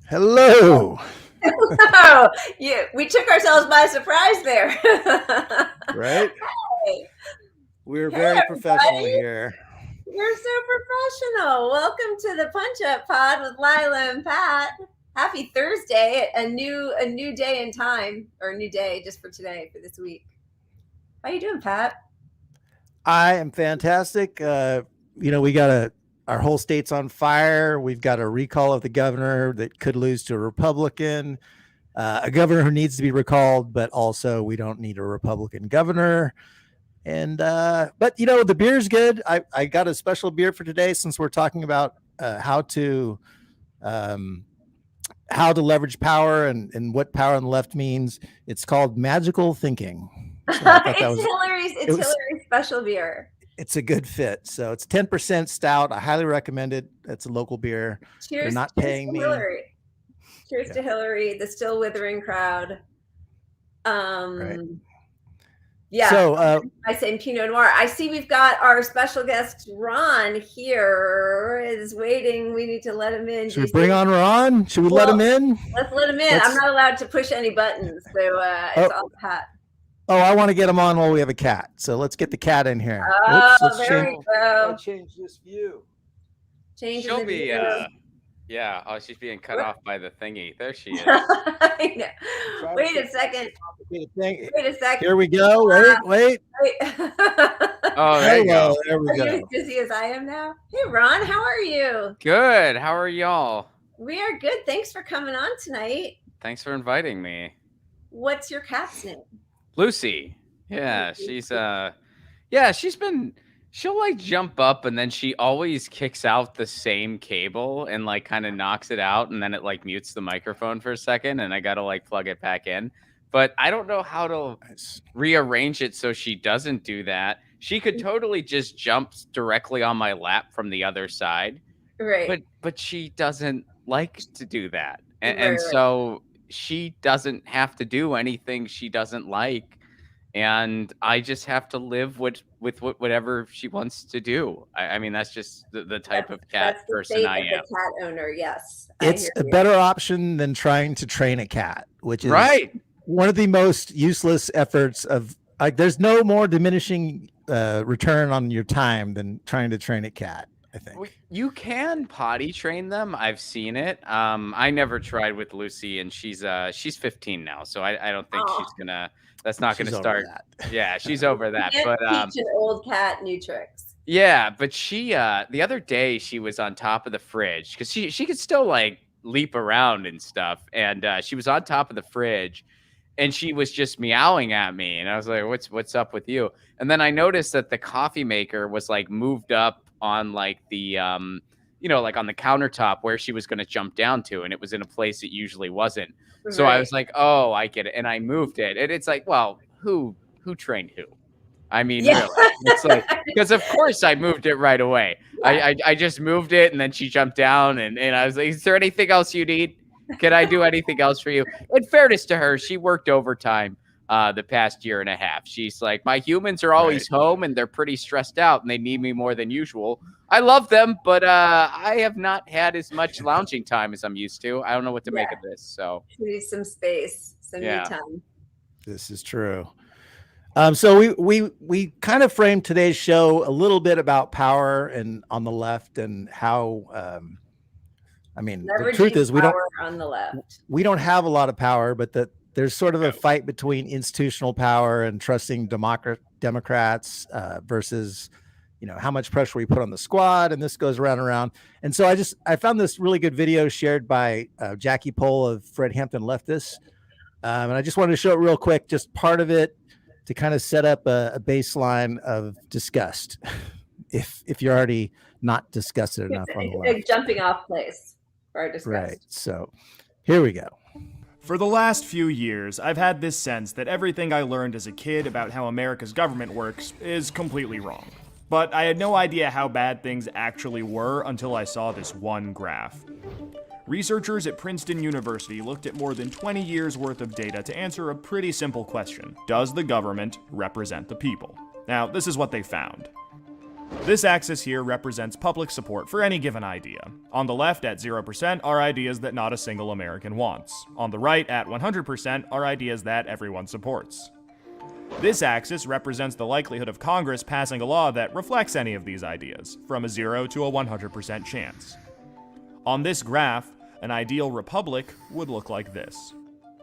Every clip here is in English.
Hello. Oh, yeah, we took ourselves by surprise there. Right? Hey, We're hey, very professional everybody. here. You're so professional. Welcome to the Punch Up Pod with Lila and Pat. Happy Thursday, a new day in time, or a new day just for today, for this week. How you doing, Pat? I am fantastic. We got our whole state's on fire. We've got a recall of the governor that could lose to a Republican, a governor who needs to be recalled, but also we don't need a Republican governor. And but the beer's good. I got a special beer for today since we're talking about um, how to leverage power and what power on the left means. It's called Magical Thinking. So I thought that it's was Hillary's. it It's was Hillary's special beer. it's a good fit. So it's 10% stout. I highly recommend it. It's a local beer. They're Cheers! not Cheers paying to me. Hillary. Cheers Yeah, to Hillary, the still withering crowd. right. Um, yeah, So I say Pinot Noir. I see we've got our special guest Ron here is waiting. We need to let him in. Do should we you bring see? on Ron? Should we let Well, him in? let's let him in. I'm Let's. not allowed to push any buttons, so it's Oh, all Pat. I want to get him on while we have a cat. So let's get the cat in here. Oh, Oops. Let's there change. we go. Change this view. Changing She'll the be, view. yeah. Oh, she's being cut Whoop. off by the thingy. There she is. I know. Wait a second. Thing. Wait a second. Here we go. Wait. Wait. Oh, there you Hello. go. There we Are you as go. busy as I am now? Hey, Ron, how are you? Good. How are y'all? We are good. Thanks for coming on tonight. Thanks for inviting me. What's your cat's name? Lucy. Yeah, she'll like jump up and then she always kicks out the same cable and like kind of knocks it out and then it like mutes the microphone for a second and I got to like plug it back in. But I don't know how to rearrange it so she doesn't do that. She could totally just jump directly on my lap from the other side. Right. But she doesn't like to do that. And, Right, and right. so she doesn't have to do anything she doesn't like. And I just have to live with whatever she wants to do. I mean, that's just the type of cat That's the person fate I of the am. cat owner. Yes, I It's hear a you. better option than trying to train a cat, which is Right. one of the most useless efforts of like there's no more diminishing return on your time than trying to train a cat, I think. You can potty train them. I've seen it. I never tried with Lucy, and she's 15 now, so I don't think Oh. she's gonna. That's not She's gonna over start. that. Yeah, she's over that. Can't But teach an old cat new tricks. yeah, but she the other day she was on top of the fridge because she could still like leap around and stuff, and she was on top of the fridge, and she was just meowing at me, and I was like, "What's up with you?" And then I noticed that the coffee maker was like moved up on like the like on the countertop where she was going to jump down to, and it was in a place it usually wasn't. So I Right. was like, "Oh, I get it," and I moved it, and it's like, well, who trained who? I mean, Yeah. really, it's like because of course I moved it right away. Yeah. I just moved it, and then she jumped down, and I was like, "Is there anything else you need? Can I do anything else for you?" In fairness to her, she worked overtime the past year and a half. She's like, my humans are always home and they're pretty stressed out and they need me more than usual. I love them, but I have not had as much lounging time as I'm used to. I don't know what to make of this. So We need some space, some Yeah. new time. This is true. So we kind of framed today's show a little bit about power and on the left and how I mean the truth Leveraging is power on the left. we don't have a lot of power, but that there's sort of a fight between institutional power and trusting Democrats versus how much pressure we put on the squad, and this goes around and around. And so I found this really good video shared by Jackie Pohl of Fred Hampton Leftists, and I just wanted to show it real quick, just part of it to kind of set up a baseline of disgust, if you're already not disgusted enough on the left. A jumping off place for our disgust. Right. So here we go. For the last few years, I've had this sense that everything I learned as a kid about how America's government works is completely wrong. But I had no idea how bad things actually were until I saw this one graph. Researchers at Princeton University looked at more than 20 years worth of data to answer a pretty simple question. Does the government represent the people? Now, this is what they found. This axis here represents public support for any given idea. On the left at 0% are ideas that not a single American wants. On the right at 100% are ideas that everyone supports. This axis represents the likelihood of Congress passing a law that reflects any of these ideas, from a 0 to a 100% chance. On this graph, an ideal republic would look like this.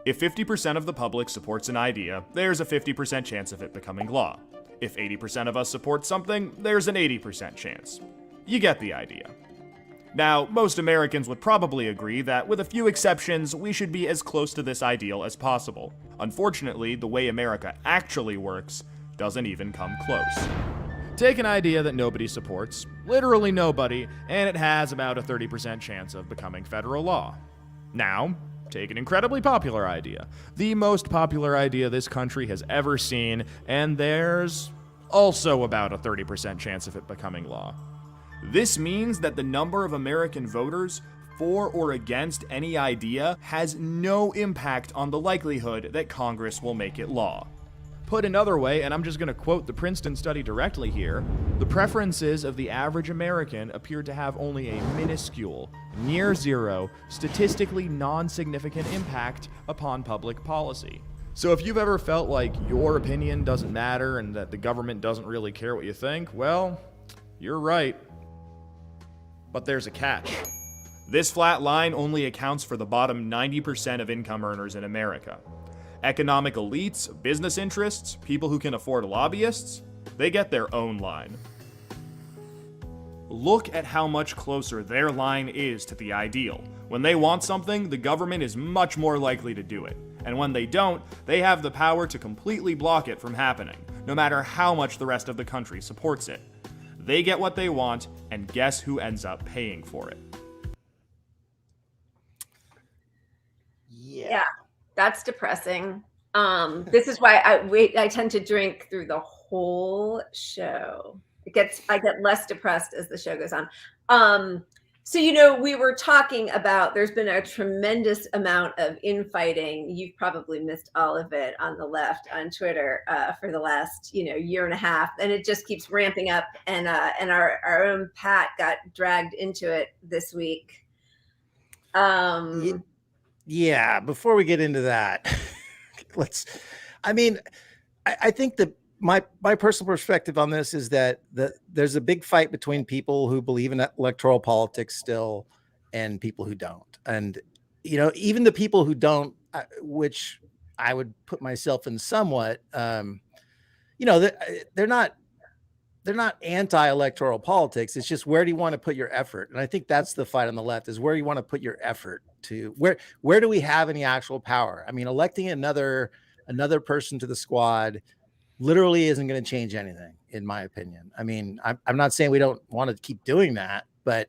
If 50% of the public supports an idea, there's a 50% chance of it becoming law. If 80% of us support something, there's an 80% chance. You get the idea. Now, most Americans would probably agree that, with a few exceptions, we should be as close to this ideal as possible. Unfortunately, the way America actually works doesn't even come close. Take an idea that nobody supports, literally nobody, and it has about a 30% chance of becoming federal law. Now, take an incredibly popular idea, the most popular idea this country has ever seen, and there's also about a 30% chance of it becoming law. This means that the number of American voters for or against any idea has no impact on the likelihood that Congress will make it law. Put another way, and I'm just going to quote the Princeton study directly here, the preferences of the average American appear to have only a minuscule, near zero, statistically non-significant impact upon public policy. So if you've ever felt like your opinion doesn't matter and that the government doesn't really care what you think, well, you're right. But there's a catch. This flat line only accounts for the bottom 90% of income earners in America. Economic elites, business interests, people who can afford lobbyists, they get their own line. Look at how much closer their line is to the ideal. When they want something, the government is much more likely to do it. And when they don't, they have the power to completely block it from happening, no matter how much the rest of the country supports it. They get what they want, and guess who ends up paying for it? Yeah, that's depressing. This is why I tend to drink through the whole show. I get less depressed as the show goes on. So, we were talking about, there's been a tremendous amount of infighting. You've probably missed all of it on the left on Twitter for the last, year and a half. And it just keeps ramping up. And our own Pat got dragged into it this week. Yeah, before we get into that, I think that my personal perspective on this is that there's a big fight between people who believe in electoral politics still and people who don't. And, even the people who don't, which I would put myself in somewhat, they're not anti-electoral politics. It's just, where do you want to put your effort? And I think that's the fight on the left, is where you want to put your effort to, where do we have any actual power? I mean, electing another person to the squad literally isn't going to change anything, in my opinion. I mean, I'm not saying we don't want to keep doing that, but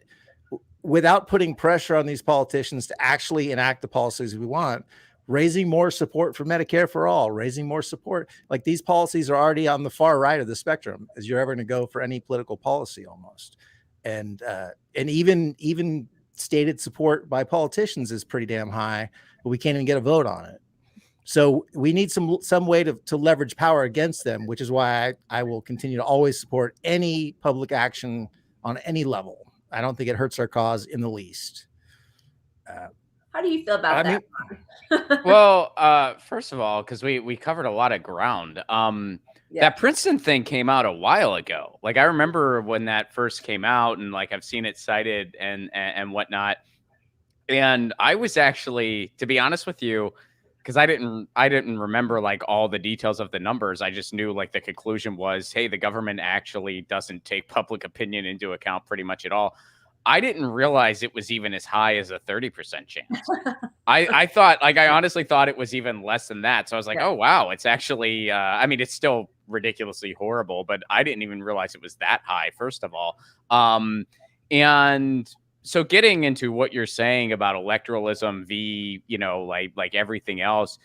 without putting pressure on these politicians to actually enact the policies we want, raising more support for Medicare for all, raising more support, like, these policies are already on the far right of the spectrum as you're ever going to go for any political policy almost. And even stated support by politicians is pretty damn high, but we can't even get a vote on it. So we need some way to leverage power against them, which is why I will continue to always support any public action on any level. I don't think it hurts our cause in the least. How do you feel about that? Well, first of all, because we covered a lot of ground. That Princeton thing came out a while ago. Like, I remember when that first came out, and like, I've seen it cited and whatnot. And I was actually, to be honest with you, because I didn't remember like all the details of the numbers. I just knew like the conclusion was, hey, the government actually doesn't take public opinion into account pretty much at all. I didn't realize it was even as high as a 30% chance. I honestly thought it was even less than that. So I was like, oh, wow, it's actually, it's still ridiculously horrible, but I didn't even realize it was that high, first of all. And so getting into what you're saying about electoralism like everything else,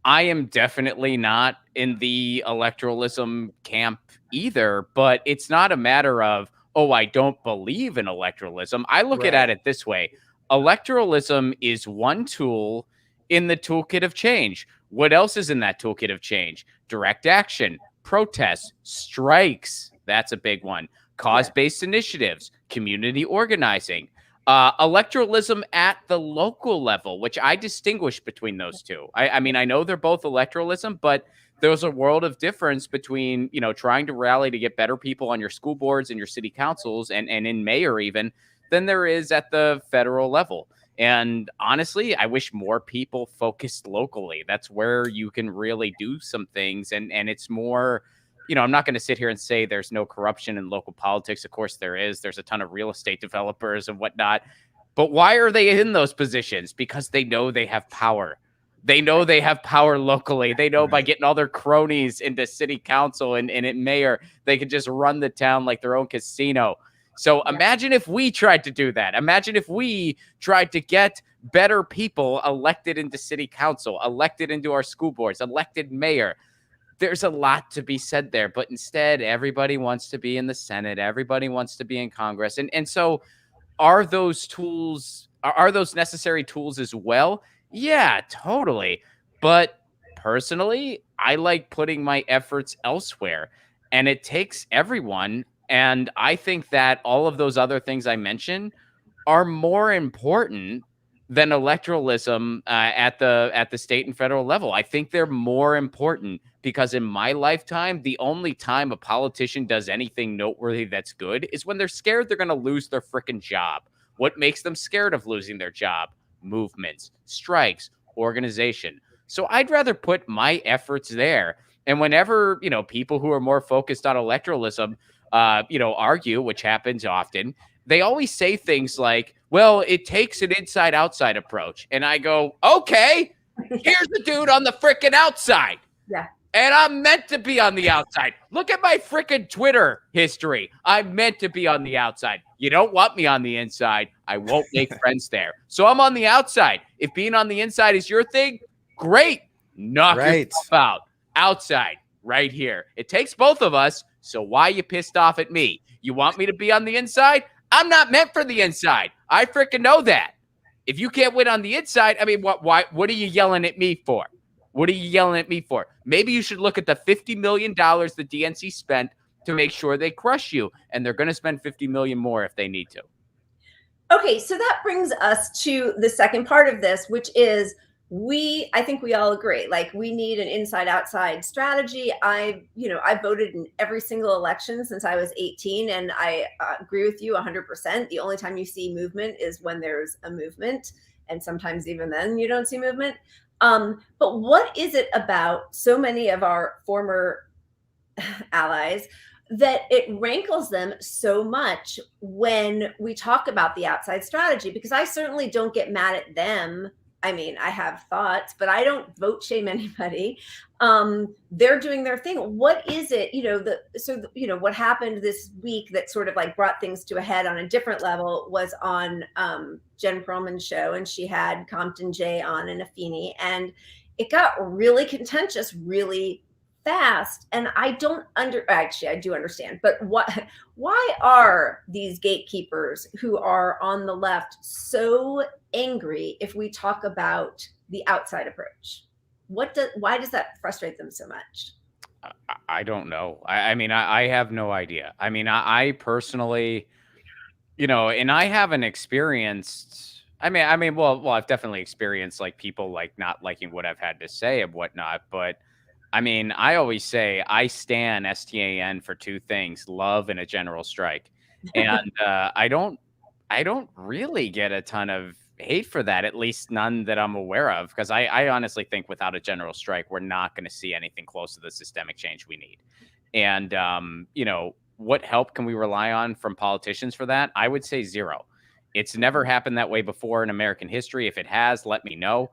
I am definitely not in the electoralism camp either, but it's not a matter of, oh, I don't believe in electoralism. I look at it this way. Electoralism is one tool in the toolkit of change. What else is in that toolkit of change? Direct action, protests, strikes. That's a big one. cause-based initiatives, community organizing, electoralism at the local level, which I distinguish between those two. I mean, I know they're both electoralism, but there's a world of difference between, trying to rally to get better people on your school boards and your city councils and in mayor even than there is at the federal level. And honestly, I wish more people focused locally. That's where you can really do some things. And it's more, I'm not going to sit here and say there's no corruption in local politics. Of course there is. There's a ton of real estate developers and whatnot. But why are they in those positions? Because they know they have power. They know they have power locally. They know by getting all their cronies into city council and in mayor, they can just run the town like their own casino. So imagine if we tried to do that. Imagine if we tried to get better people elected into city council, elected into our school boards, elected mayor. There's a lot to be said there, but instead everybody wants to be in the Senate. Everybody wants to be in Congress. And so are those tools, are those necessary tools as well? Yeah, totally. But personally, I like putting my efforts elsewhere, and it takes everyone. And I think that all of those other things I mentioned are more important than electoralism at the state and federal level. I think they're more important because in my lifetime, the only time a politician does anything noteworthy that's good is when they're scared they're going to lose their freaking job. What makes them scared of losing their job? Movements, strikes, organization. So I'd rather put my efforts there. And whenever, people who are more focused on electoralism, argue, which happens often, they always say things like, well, it takes an inside outside approach. And I go, okay, here's the dude on the freaking outside. Yeah. And I'm meant to be on the outside. Look at my freaking Twitter history. I'm meant to be on the outside. You don't want me on the inside. I won't make friends there. So I'm on the outside. If being on the inside is your thing, great. Knock yourself out. Outside, right here. It takes both of us. So why you pissed off at me? You want me to be on the inside? I'm not meant for the inside. I freaking know that. If you can't win on the inside, I mean, what are you yelling at me for? What are you yelling at me for? Maybe you should look at the $50 million the DNC spent to make sure they crush you. And they're going to spend $50 million more if they need to. Okay, so that brings us to the second part of this, which is I think we all agree, like we need an inside outside strategy. I voted in every single election since I was 18, and I agree with you 100%. The only time you see movement is when there's a movement, and sometimes even then you don't see movement. But what is it about so many of our former allies that it rankles them so much when we talk about the outside strategy? Because I certainly don't get mad at them. I mean, I have thoughts, but I don't vote shame anybody. They're doing their thing. What is it, what happened this week that sort of like brought things to a head on a different level was on Jen Perlman's show, and she had Compton Jay on and Afeni, and it got really contentious really fast. And I do understand, but why are these gatekeepers who are on the left so angry if we talk about the outside approach? Why does that frustrate them so much? I don't know. I mean, I have no idea. I mean, I personally, and I haven't experienced, well, I've definitely experienced like people like not liking what I've had to say and whatnot, but I mean, I always say I stan STAN for two things: love and a general strike. And I don't really get a ton of hate for that, at least none that I'm aware of, because I honestly think without a general strike, we're not going to see anything close to the systemic change we need. And, what help can we rely on from politicians for that? I would say zero. It's never happened that way before in American history. If it has, let me know.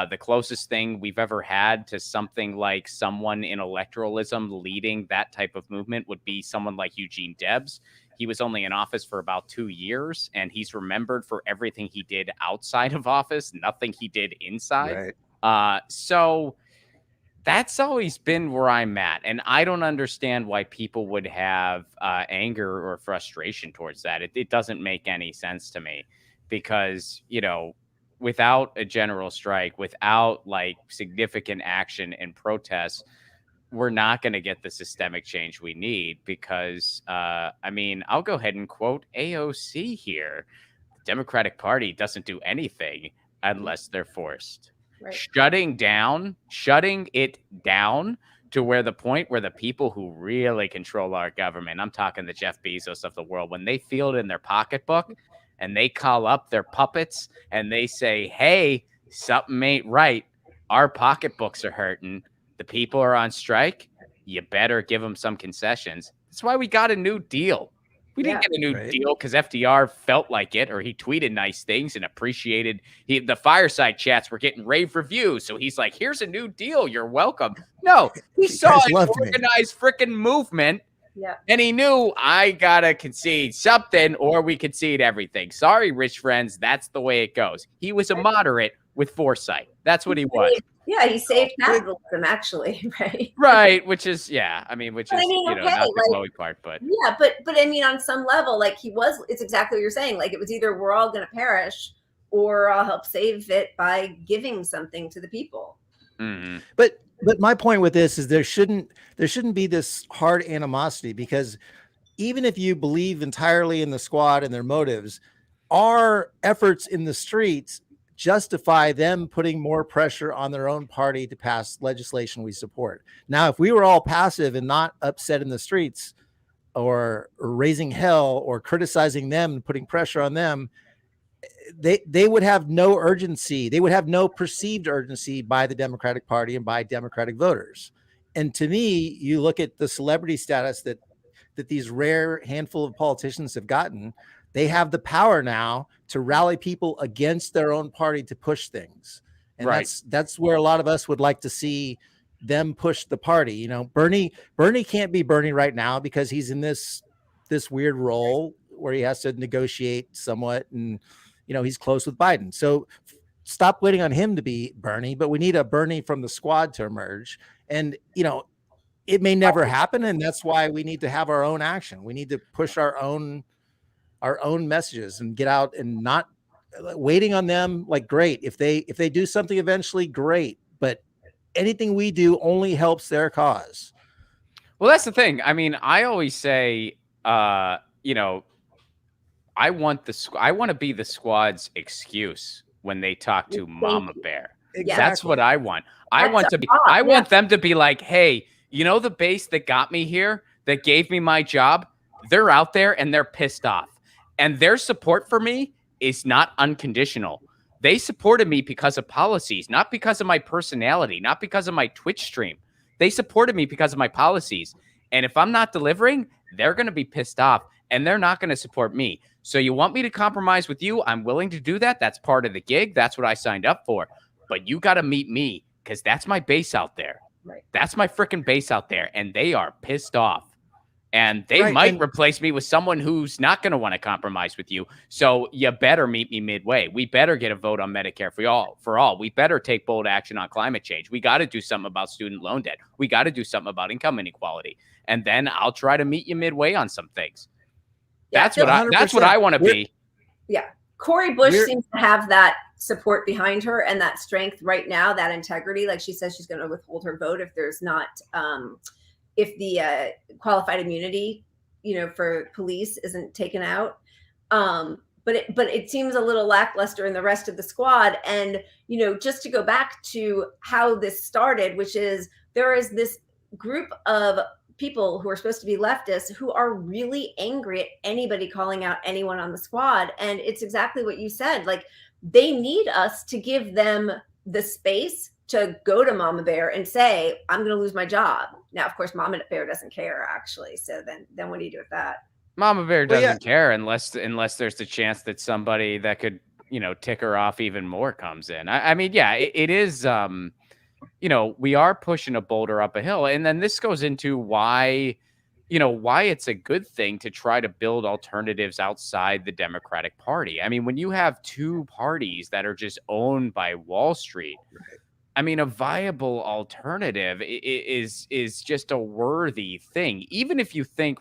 The closest thing we've ever had to something like someone in electoralism leading that type of movement would be someone like Eugene Debs. He was only in office for about 2 years, and he's remembered for everything he did outside of office, nothing he did inside. Right. So that's always been where I'm at. And I don't understand why people would have anger or frustration towards that. It doesn't make any sense to me because, without a general strike, without like significant action and protests, we're not going to get the systemic change we need because, I mean, I'll go ahead and quote AOC here. The Democratic Party doesn't do anything unless they're forced. Right. Shutting it down to where the point where the people who really control our government, I'm talking the Jeff Bezos of the world, when they feel it in their pocketbook and they call up their puppets and they say, hey, something ain't right. Our pocketbooks are hurting. The people are on strike. You better give them some concessions. That's why we got a new deal. We didn't get a new deal because FDR felt like it, or he tweeted nice things and appreciated. The fireside chats were getting rave reviews, so he's like, "Here's a new deal. You're welcome." No, he saw an organized freaking movement, and he knew I gotta concede something, or we concede everything. Sorry, rich friends, that's the way it goes. He was a moderate with foresight. That's what he was. Yeah, he saved capitalism, actually, right? Right, which is, I mean, not the glowy part, but yeah, but I mean, on some level, like it's exactly what you're saying. Like it was either we're all going to perish, or I'll help save it by giving something to the people. Mm-hmm. But my point with this is there shouldn't be this hard animosity, because even if you believe entirely in the squad and their motives, our efforts in the streets justify them putting more pressure on their own party to pass legislation we support. Now, if we were all passive and not upset in the streets or raising hell or criticizing them and putting pressure on them, they would have no urgency. They would have no perceived urgency by the Democratic Party and by Democratic voters. And to me, you look at the celebrity status that these rare handful of politicians have gotten. They have the power now to rally people against their own party to push things. And that's where a lot of us would like to see them push the party. You know, Bernie can't be Bernie right now because he's in this weird role where he has to negotiate somewhat, and he's close with Biden. So stop waiting on him to be Bernie, but we need a Bernie from the squad to emerge. And it may never happen, and that's why we need to have our own action. We need to push our own messages and get out, and not waiting on them. Like, great, if they do something eventually, great, but anything we do only helps their cause. Well, that's the thing. I mean, I always say, I want to be the squad's excuse when they talk to Mama Bear. Exactly. That's what I want. I want them to be like, hey, the base that got me here, that gave me my job, they're out there and they're pissed off. And their support for me is not unconditional. They supported me because of policies, not because of my personality, not because of my Twitch stream. They supported me because of my policies. And if I'm not delivering, they're going to be pissed off and they're not going to support me. So you want me to compromise with you? I'm willing to do that. That's part of the gig. That's what I signed up for. But you got to meet me, because that's my base out there. Right. That's my freaking base out there. And they are pissed off. And they might replace me with someone who's not going to want to compromise with you. So you better meet me midway. We better get a vote on Medicare for all. We better take bold action on climate change. We got to do something about student loan debt. We got to do something about income inequality. And then I'll try to meet you midway on some things. Yeah, that's what I want to be. Yeah. Cori Bush seems to have that support behind her and that strength right now, that integrity. Like she says, she's going to withhold her vote if there's not, if the qualified immunity, for police isn't taken out. But it seems a little lackluster in the rest of the squad. And, just to go back to how this started, which is there is this group of people who are supposed to be leftists who are really angry at anybody calling out anyone on the squad. And it's exactly what you said. Like, they need us to give them the space to go to Mama Bear and say, I'm going to lose my job. Now, of course, Mama Bear doesn't care, actually. So then what do you do with that? Mama Bear doesn't care unless there's the chance that somebody that could, tick her off even more comes in. I mean, yeah, it is, we are pushing a boulder up a hill. And then this goes into why it's a good thing to try to build alternatives outside the Democratic Party. I mean, when you have two parties that are just owned by Wall Street, I mean, a viable alternative is just a worthy thing. Even if you think,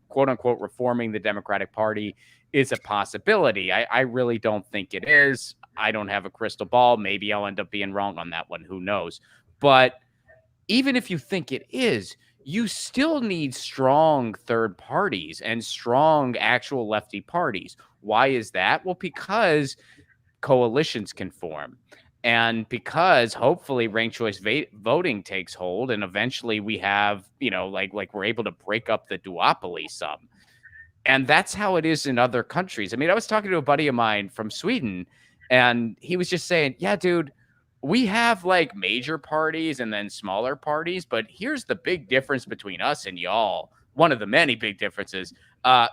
quote unquote, reforming the Democratic Party is a possibility, I really don't think it is. I don't have a crystal ball. Maybe I'll end up being wrong on that one. Who knows? But even if you think it is, you still need strong third parties and strong actual lefty parties. Why is that? Well, because coalitions can form. And because hopefully ranked choice voting takes hold, and eventually we have, like we're able to break up the duopoly some. And that's how it is in other countries. I mean, I was talking to a buddy of mine from Sweden, and he was just saying, yeah, dude, we have like major parties and then smaller parties, but here's the big difference between us and y'all. One of the many big differences.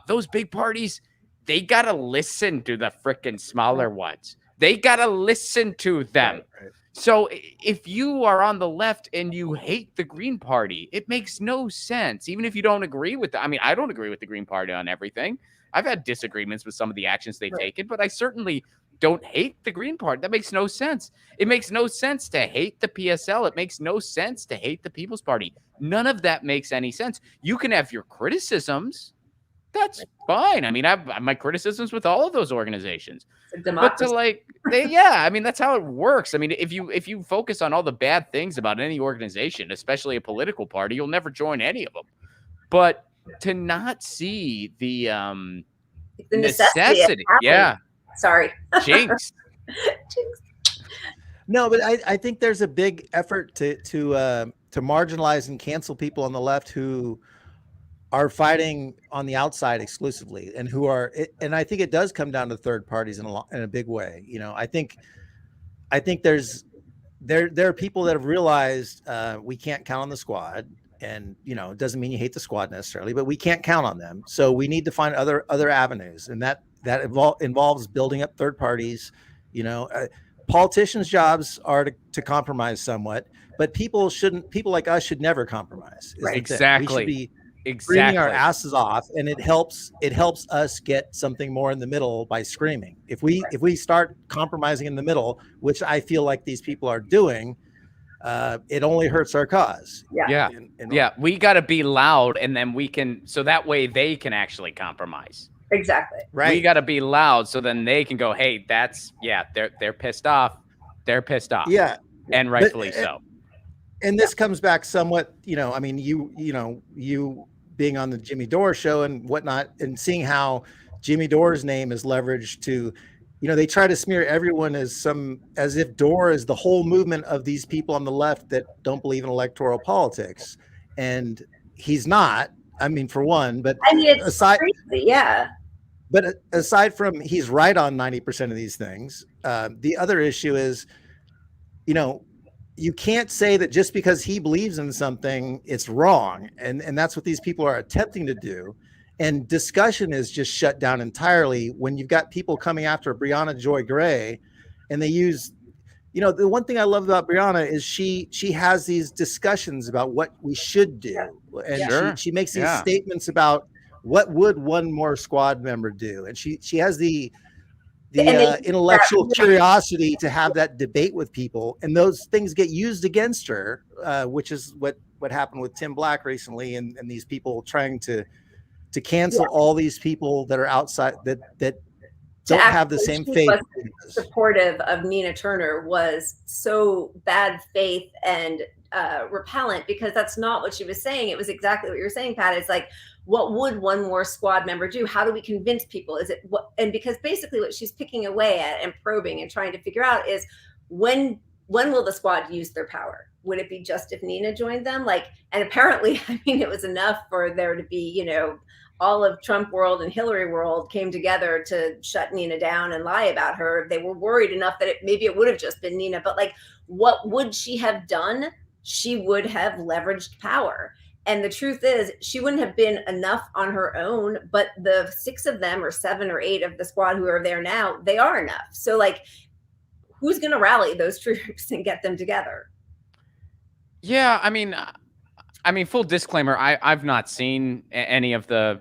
Those big parties, they got to listen to the freaking smaller ones. They got to listen to them. Right. So if you are on the left and you hate the Green Party, it makes no sense. Even if you don't agree with I don't agree with the Green Party on everything. I've had disagreements with some of the actions they've taken, but I certainly don't hate the Green Party. That makes no sense. It makes no sense to hate the PSL. It makes no sense to hate the People's Party. None of that makes any sense. You can have your criticisms. That's fine. I mean, I have my criticisms with all of those organizations. But to I mean, that's how it works. I mean, if you focus on all the bad things about any organization, especially a political party, you'll never join any of them. But to not see the necessity. Yeah. Sorry. Jinx. No, but I think there's a big effort to marginalize and cancel people on the left who are fighting on the outside exclusively, and and I think it does come down to third parties in a big way. I think there are people that have realized we can't count on the squad, and it doesn't mean you hate the squad necessarily, but we can't count on them. So we need to find other avenues, and that involves building up third parties. Politicians' jobs are to compromise somewhat, but people like us should never compromise. Right. Exactly. We should be screaming our asses off, and it helps us get something more in the middle by screaming. If we start compromising in the middle, which I feel like these people are doing, it only hurts our cause. Yeah. We got to be loud, and then so that way they can actually compromise. Exactly. Right. We got to be loud, so then they can go, hey, they're pissed off. They're pissed off. Yeah. And rightfully so. And this comes back somewhat, I mean, you being on the Jimmy Dore show and whatnot, and seeing how Jimmy Dore's name is leveraged to, they try to smear everyone as if Dore is the whole movement of these people on the left that don't believe in electoral politics. And he's not, I mean, for one, but it's crazy, yeah. But aside from he's right on 90% of these things, the other issue is, you can't say that just because he believes in something, it's wrong. And that's what these people are attempting to do. And discussion is just shut down entirely when you've got people coming after Brianna Joy Gray, and they use, the one thing I love about Brianna is she has these discussions about what we should do. And she makes these statements about what would one more squad member do. And she has the intellectual curiosity to have that debate with people, and those things get used against her, which is what happened with Tim Black recently, and these people trying to cancel all these people that are outside that don't have the same faith. Supportive of Nina Turner was so bad faith and repellent, because that's not what she was saying. It was exactly what you're saying, Pat. It's like, what would one more squad member do? How do we convince people? Is it what? And because basically what she's picking away at and probing and trying to figure out is when will the squad use their power? Would it be just if Nina joined them? And apparently, I mean, it was enough for there to be, all of Trump world and Hillary world came together to shut Nina down and lie about her. They were worried enough that maybe it would have just been Nina, but what would she have done? She would have leveraged power. And the truth is, she wouldn't have been enough on her own, but the 6 of them or 7 or 8 of the squad who are there now, they are enough. So who's going to rally those troops and get them together? Yeah, I mean, full disclaimer, I've not seen any of the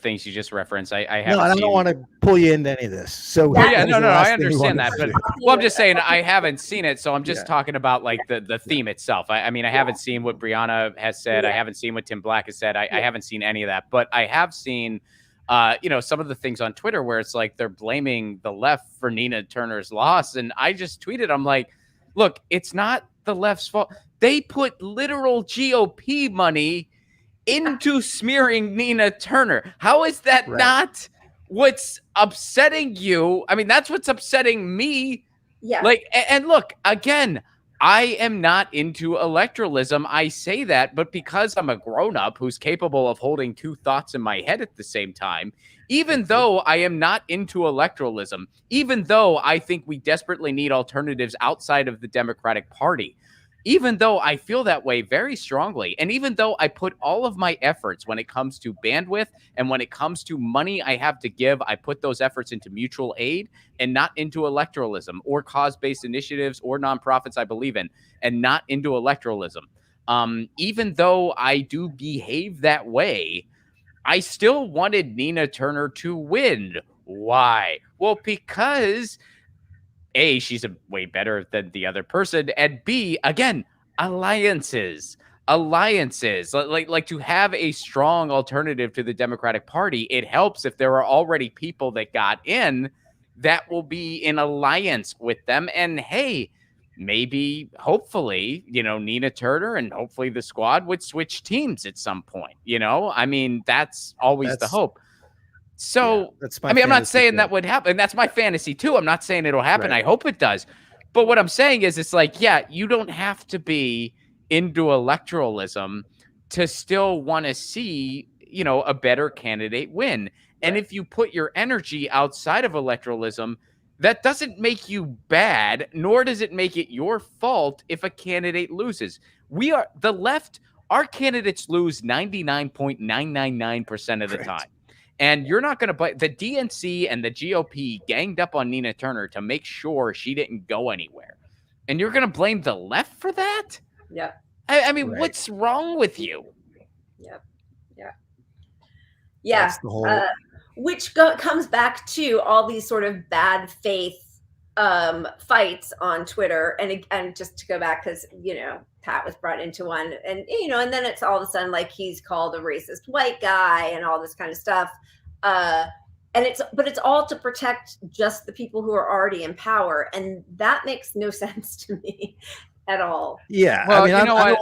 things you just referenced. I haven't. No, I don't want to pull you into any of this. So no, I understand that, but I'm just saying I haven't seen it, so I'm just talking about the theme itself. I mean, I haven't seen what Brianna has said. I haven't seen what Tim Black has said. I haven't seen any of that, but I have seen, some of the things on Twitter where it's like they're blaming the left for Nina Turner's loss, and I just tweeted, I'm like, look, it's not the left's fault. They put literal GOP money into smearing Nina Turner. How is that not what's upsetting you? I mean, that's what's upsetting me. Yeah. Like, and look, again, I am not into electoralism. I say that, but because I'm a grown-up who's capable of holding two thoughts in my head at the same time, even though I am not into electoralism, even though I think we desperately need alternatives outside of the Democratic Party, even though I feel that way very strongly, and even though I put all of my efforts when it comes to bandwidth and when it comes to money I have to give, I put those efforts into mutual aid and not into electoralism or cause-based initiatives or nonprofits I believe in, and not into electoralism. Even though I do behave that way, I still wanted Nina Turner to win. Why? Well, because A, she's a way better than the other person, and B, again, alliances. Like to have a strong alternative to the Democratic Party, it helps if there are already people that got in that will be in alliance with them. And hey, maybe, hopefully, Nina Turner and hopefully the squad would switch teams at some point. I mean, that's always the hope. So, I mean, I'm not saying that would happen. That's my fantasy too. I'm not saying it'll happen. I hope it does. But what I'm saying is, it's like, yeah, you don't have to be into electoralism to still want to see, a better candidate win. And if you put your energy outside of electoralism, that doesn't make you bad, nor does it make it your fault if a candidate loses. The left, our candidates lose 99.999% of the time. And you're not going to blame the DNC and the GOP ganged up on Nina Turner to make sure she didn't go anywhere. And you're going to blame the left for that? Yeah. I mean, what's wrong with you? Yep. Yeah. Yeah. That's the whole... which comes back to all these sort of bad faith fights on Twitter. And just to go back, because, Pat was brought into one, and, and then it's all of a sudden like he's called a racist white guy and all this kind of stuff. But it's all to protect just the people who are already in power. And that makes no sense to me at all. Yeah. Well,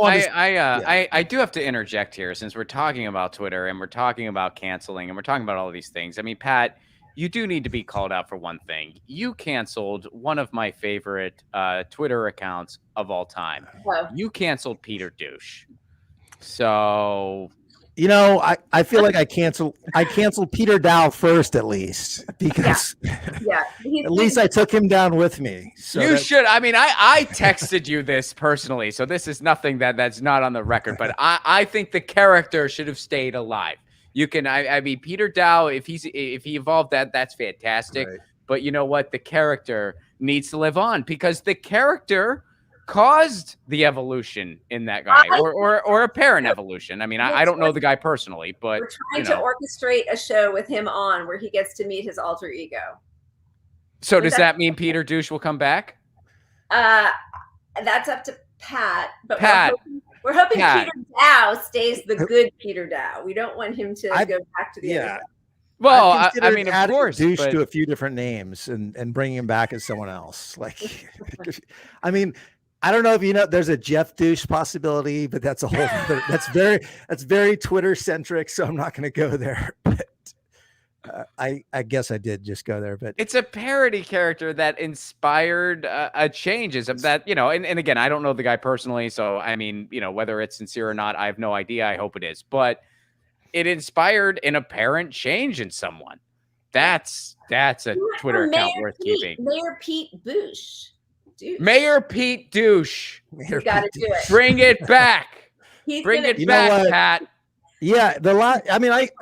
I do have to interject here, since we're talking about Twitter and we're talking about canceling and we're talking about all of these things. I mean, Pat, you do need to be called out for one thing. You canceled one of my favorite Twitter accounts of all time. Wow. You canceled Peter Douche. So, I feel like I canceled Peter Dow first, at least, because at least I took him down with me. So you should. I mean, I texted you this personally, so this is nothing that's not on the record. But I think the character should have stayed alive. You can, I mean, Peter Dow, if he evolved that's fantastic. Right. But you know what? The character needs to live on, because the character caused the evolution in that guy, or apparent evolution. I mean, I don't know the guy personally, but we're trying to orchestrate a show with him on where he gets to meet his alter ego. So does that mean Peter Douche will come back? That's up to Pat. But Pat. We're hoping Peter Dow stays the good Peter Dow. We don't want him to go back to the other guy. Well, I mean, of course, Douche to a few different names and bring him back as someone else. Like, I mean, I don't know if there's a Jeff Douche possibility, but that's a whole other, that's very Twitter centric. So I'm not going to go there. But I guess I did just go there. But it's a parody character that inspired a change. Is that and again, I don't know the guy personally, so I mean, whether it's sincere or not, I have no idea. I hope it is, but it inspired an apparent change in someone. That's a Twitter account worth keeping. Mayor Pete Douche. Mayor Pete Douche. You got to do it. Bring it back. Bring it back, Pat. Yeah,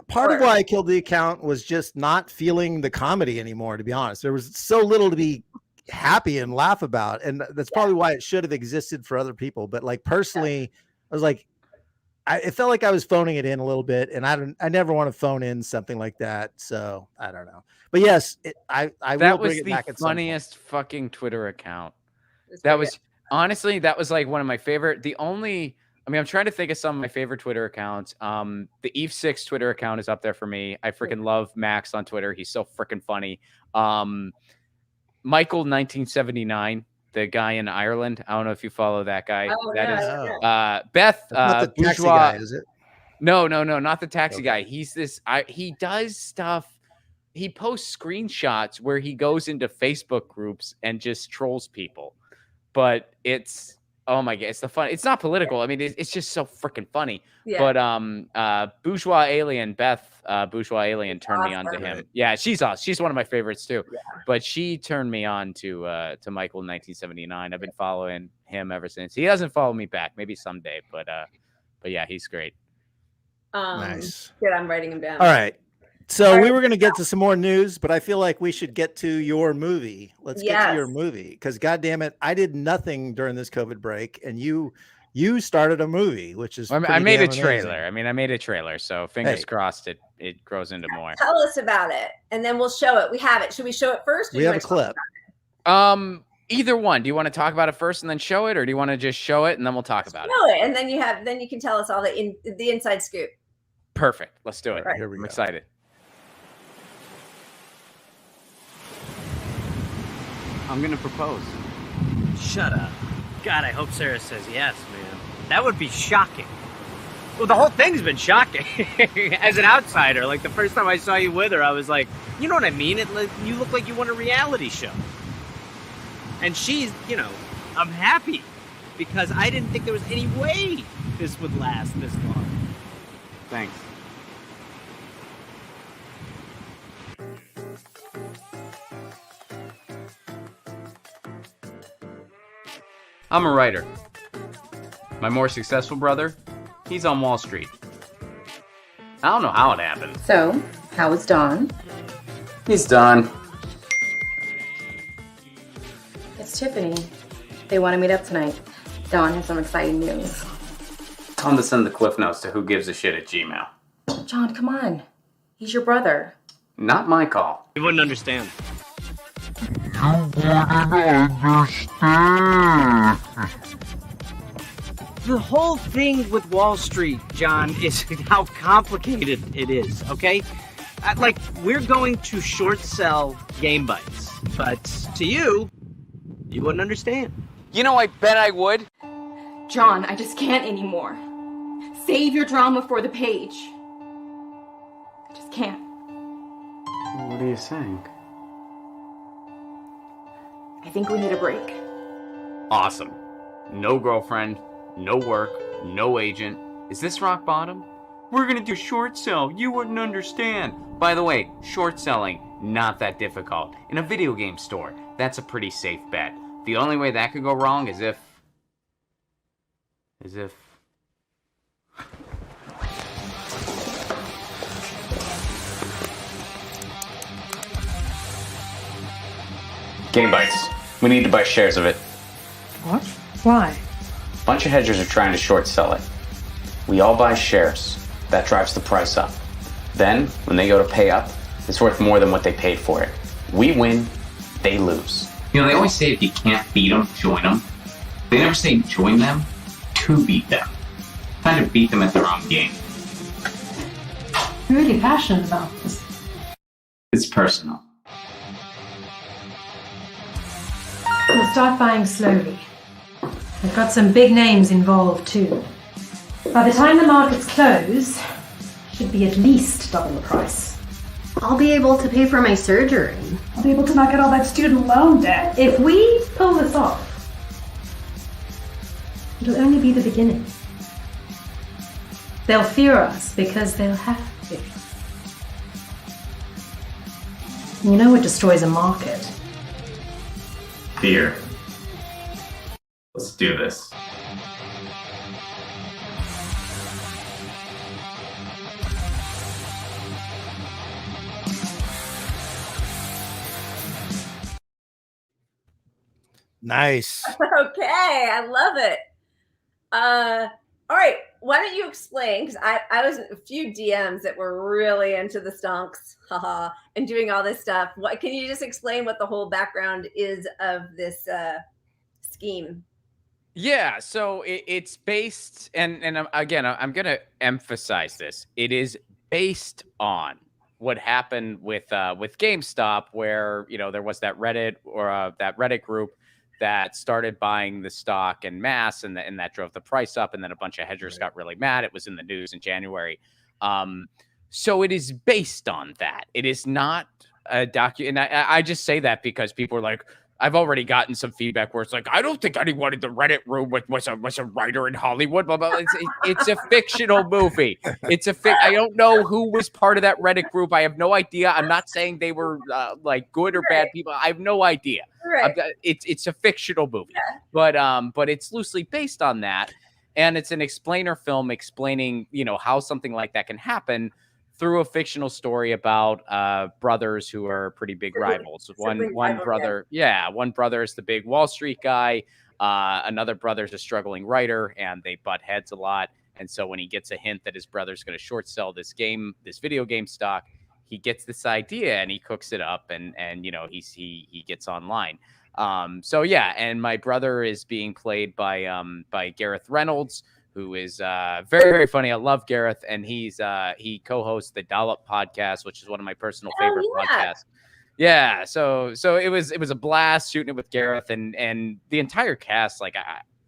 part of why I killed the account was just not feeling the comedy anymore, to be honest. There was so little to be happy and laugh about, and that's probably why it should have existed for other people. But like personally, I was like, it felt like I was phoning it in a little bit, and I never want to phone in something like that. So I don't know. But yes, I will bring it back at some point. That was the funniest fucking Twitter account. That was honestly, that was like one of my favorite. I'm trying to think of some of my favorite Twitter accounts. The Eve6 Twitter account is up there for me. I freaking love Max on Twitter. He's so freaking funny. Michael 1979 the guy in Ireland. I don't know if you follow that guy. Oh, That no, is I don't know. Beth That's not the taxi Bourgeois. guy, is it? No, not the taxi Okay. guy. He's this. He does stuff. He posts screenshots where he goes into Facebook groups and just trolls people. But it's, oh my god, it's the fun. It's not political. I mean, it's just so freaking funny. Yeah. But Bourgeois Alien, Beth Bourgeois Alien turned me on to Awesome. him. Right. Yeah, she's awesome. She's one of my favorites too. Yeah. But she turned me on to Michael in 1979. I've been following him ever since. He doesn't follow me back. Maybe someday. But yeah, he's great. Nice. Good, I'm writing them down. All right. So All we right. were going to get to some more news, but I feel like we should get to your movie. Let's get to your Yes. movie, because goddamn it, I did nothing during this COVID break, and you started a movie, which is I pretty made a damn trailer. amazing. I mean, I made a trailer, so fingers Hey. crossed it grows into more. Tell us about it, and then we'll show it. We have it. Should we show it first? Or We you have a wanna talk clip. Either one. Do you want to talk about it first and then show it, or do you want to just show it and then we'll talk about it? Show it, and then you can tell us all the inside scoop. Perfect. Let's do it. Right. Here we I'm go. excited. I'm gonna propose. Shut up. God, I hope Sarah says yes, man. That would be shocking. Well, the whole thing's been shocking. As an outsider, like the first time I saw you with her, I was like, you know what I mean? You look like you want a reality show. And she's, I'm happy because I didn't think there was any way this would last this long. Thanks. I'm a writer. My more successful brother, he's on Wall Street. I don't know how it happened. So, how was Dawn? He's done. It's Tiffany. They want to meet up tonight. Dawn has some exciting news. Tell him to send the cliff notes to whogivesashit@gmail. John, come on. He's your brother. Not my call. You wouldn't understand. The whole thing with Wall Street, John, is how complicated it is, okay? Like, we're going to short sell Game Bites, but to you wouldn't understand. You know, I bet I would. John, I just can't anymore. Save your drama for the page. I just can't. What are you saying? I think we need a break. Awesome. No girlfriend, no work, no agent. Is this rock bottom? We're gonna do short sell. You wouldn't understand. By the way, short selling, not that difficult. In a video game store, that's a pretty safe bet. The only way that could go wrong is if... Game Bites. We need to buy shares of it. What? Why? A bunch of hedgers are trying to short sell it. We all buy shares. That drives the price up. Then, when they go to pay up, it's worth more than what they paid for it. We win, they lose. You know, they always say if you can't beat them, join them. They never say join them to beat them. Kind of beat them at their own game. You're really passionate about this. It's personal. We'll start buying slowly. We've got some big names involved too. By the time the markets close, should be at least double the price. I'll be able to pay for my surgery. I'll be able to knock out all that student loan debt. If we pull this off, it'll only be the beginning. They'll fear us because they'll have to. You know what destroys a market? Fear. Let's do this. Nice. Okay, I love it. All right, why don't you explain? Because I was in a few DMs that were really into the stonks, haha, and doing all this stuff. What can you just explain what the whole background is of this scheme? Yeah, so it's based, and again, I'm going to emphasize this. It is based on what happened with GameStop, where there was that Reddit or that Reddit group that started buying the stock en masse, and that drove the price up. And then a bunch of hedgers got really mad. It was in the news in January. So it is based on that. It is not a and I just say that because people are like, I've already gotten some feedback where it's like, I don't think anyone in the Reddit room was a writer in Hollywood. Blah, blah. It's a fictional movie. I don't know who was part of that Reddit group. I have no idea. I'm not saying they were like good or bad people. I have no idea. Right. It's a fictional movie, but it's loosely based on that, and it's an explainer film explaining, you know, how something like that can happen through a fictional story about brothers who are pretty big rivals. One brother is the big Wall Street guy. Another brother's a struggling writer, and they butt heads a lot. And so when he gets a hint that his brother's going to short sell this video game stock, he gets this idea and he cooks it up, and you know, he gets online. So yeah, and my brother is being played by Gareth Reynolds, who is very, very funny. I love Gareth, and he co-hosts the Dollop podcast, which is one of my personal favorite podcasts. Yeah, so it was a blast shooting it with Gareth, and the entire cast. Like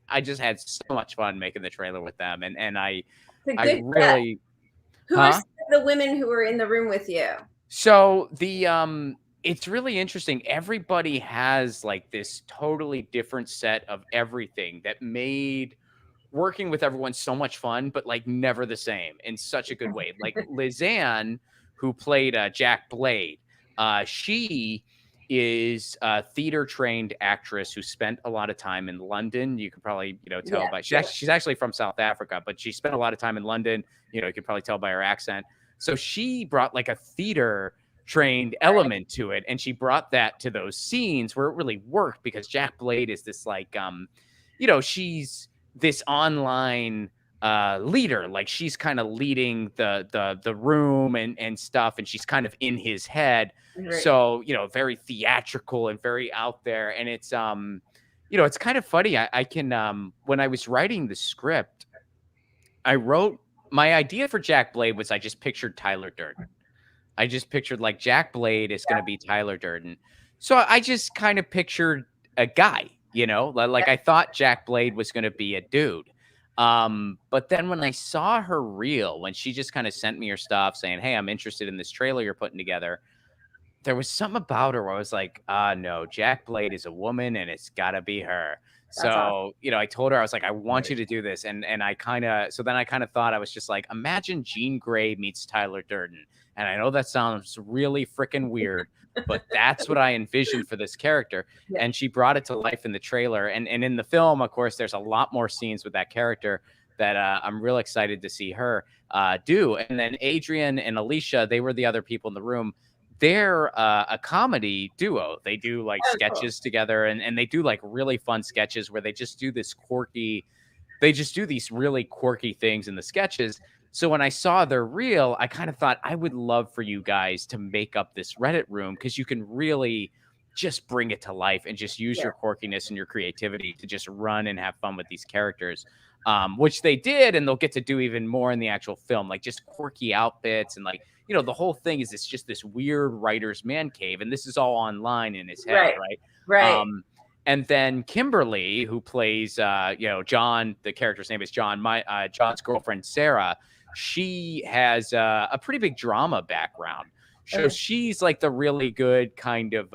I just had so much fun making the trailer with them, and I really. Who are some of the women who were in the room with you? So it's really interesting. Everybody has like this totally different set of everything that made working with everyone so much fun, but like never the same in such a good way. Like Lizanne, who played Jack Blade, she is a theater trained actress who spent a lot of time in London. You could probably, you know, tell by she's actually from South Africa, but she spent a lot of time in London. You know, you could probably tell by her accent. So she brought like a theater trained element to it, and she brought that to those scenes where it really worked, because Jack Blade is this like you know, she's this online leader. Like she's kind of leading the room and stuff, and she's kind of in his head. Right. So, you know, very theatrical and very out there. And it's you know, it's kind of funny. I can when I was writing the script, I wrote, my idea for Jack Blade was, I just pictured Tyler Durden. I just pictured like Jack Blade is going to be Tyler Durden. So I just kind of pictured a guy, you know, like I thought Jack Blade was going to be a dude. But then when I saw her reel, when she just kind of sent me her stuff saying, hey, I'm interested in this trailer you're putting together, there was something about her where I was like, no, Jack Blade is a woman and it's gotta be her. That's awesome. You know, I told her, I was like, I want you to do this. And then I kind of thought, I was just like, imagine Jean Grey meets Tyler Durden. And I know that sounds really freaking weird, but that's what I envisioned for this character. Yeah. And she brought it to life in the trailer. And in the film, of course, there's a lot more scenes with that character that I'm real excited to see her do. And then Adrian and Alicia, they were the other people in the room. They're a comedy duo. They do like sketches together, and they do like really fun sketches where they just do these really quirky things in the sketches. So when I saw their reel, I kind of thought, I would love for you guys to make up this Reddit room, because you can really just bring it to life and just use your quirkiness and your creativity to just run and have fun with these characters, which they did, and they'll get to do even more in the actual film, like just quirky outfits and like, you know, the whole thing is it's just this weird writer's man cave, and this is all online in his head, right? And then Kimberly, who plays, you know, John, the character's name is John, John's girlfriend, Sarah, she has a pretty big drama background. So she's like the really good kind of,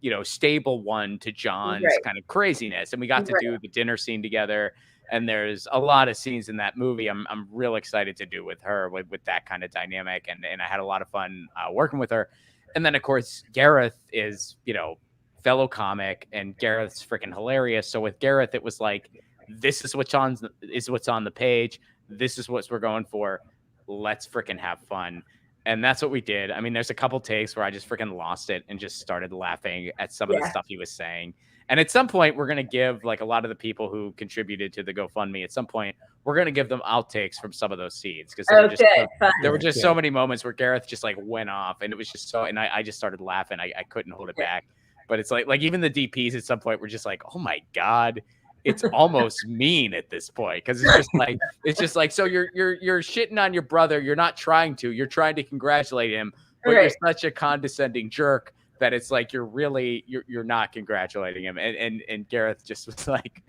you know, stable one to John's kind of craziness. And we got to do the dinner scene together. And there's a lot of scenes in that movie I'm real excited to do with her, with that kind of dynamic. And I had a lot of fun working with her. And then, of course, Gareth is, you know, fellow comic, and Gareth's freaking hilarious. So with Gareth, it was like, this is what's on the page. This is what we're going for. Let's freaking have fun. And that's what we did. I mean, there's a couple takes where I just freaking lost it and just started laughing at some of the stuff he was saying. And at some point, we're going to give, like, a lot of the people who contributed to the GoFundMe, at some point, we're going to give them outtakes from some of those scenes. Because there were just so many moments where Gareth just, like, went off. And it was just so, and I just started laughing. I couldn't hold it back. But it's like even the DPs at some point were just like, oh, my God. It's almost mean at this point, because it's just like, so you're shitting on your brother. You're not trying to. You're trying to congratulate him, but you're such a condescending jerk that it's like you're not congratulating him. And Gareth just was like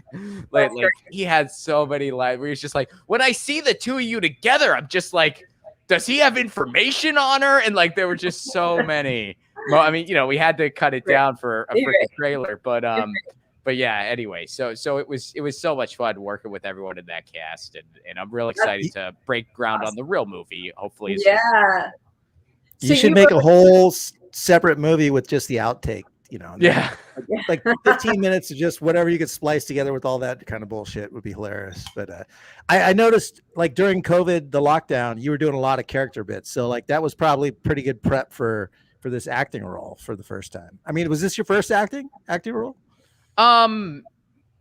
he had so many lines where he's just like, when I see the two of you together, I'm just like, does he have information on her? And like there were just so many. Well, I mean, we had to cut it down for a freaking trailer, but yeah, anyway, so it was so much fun working with everyone in that cast, and I'm real excited to break ground on the real movie. Hopefully, yeah. You should make a whole separate movie with just the outtake, Yeah, like 15 minutes of just whatever you could splice together with all that kind of bullshit would be hilarious. But I noticed, like during COVID, the lockdown, you were doing a lot of character bits, so like that was probably pretty good prep for this acting role for the first time. I mean, was this your first acting role? No,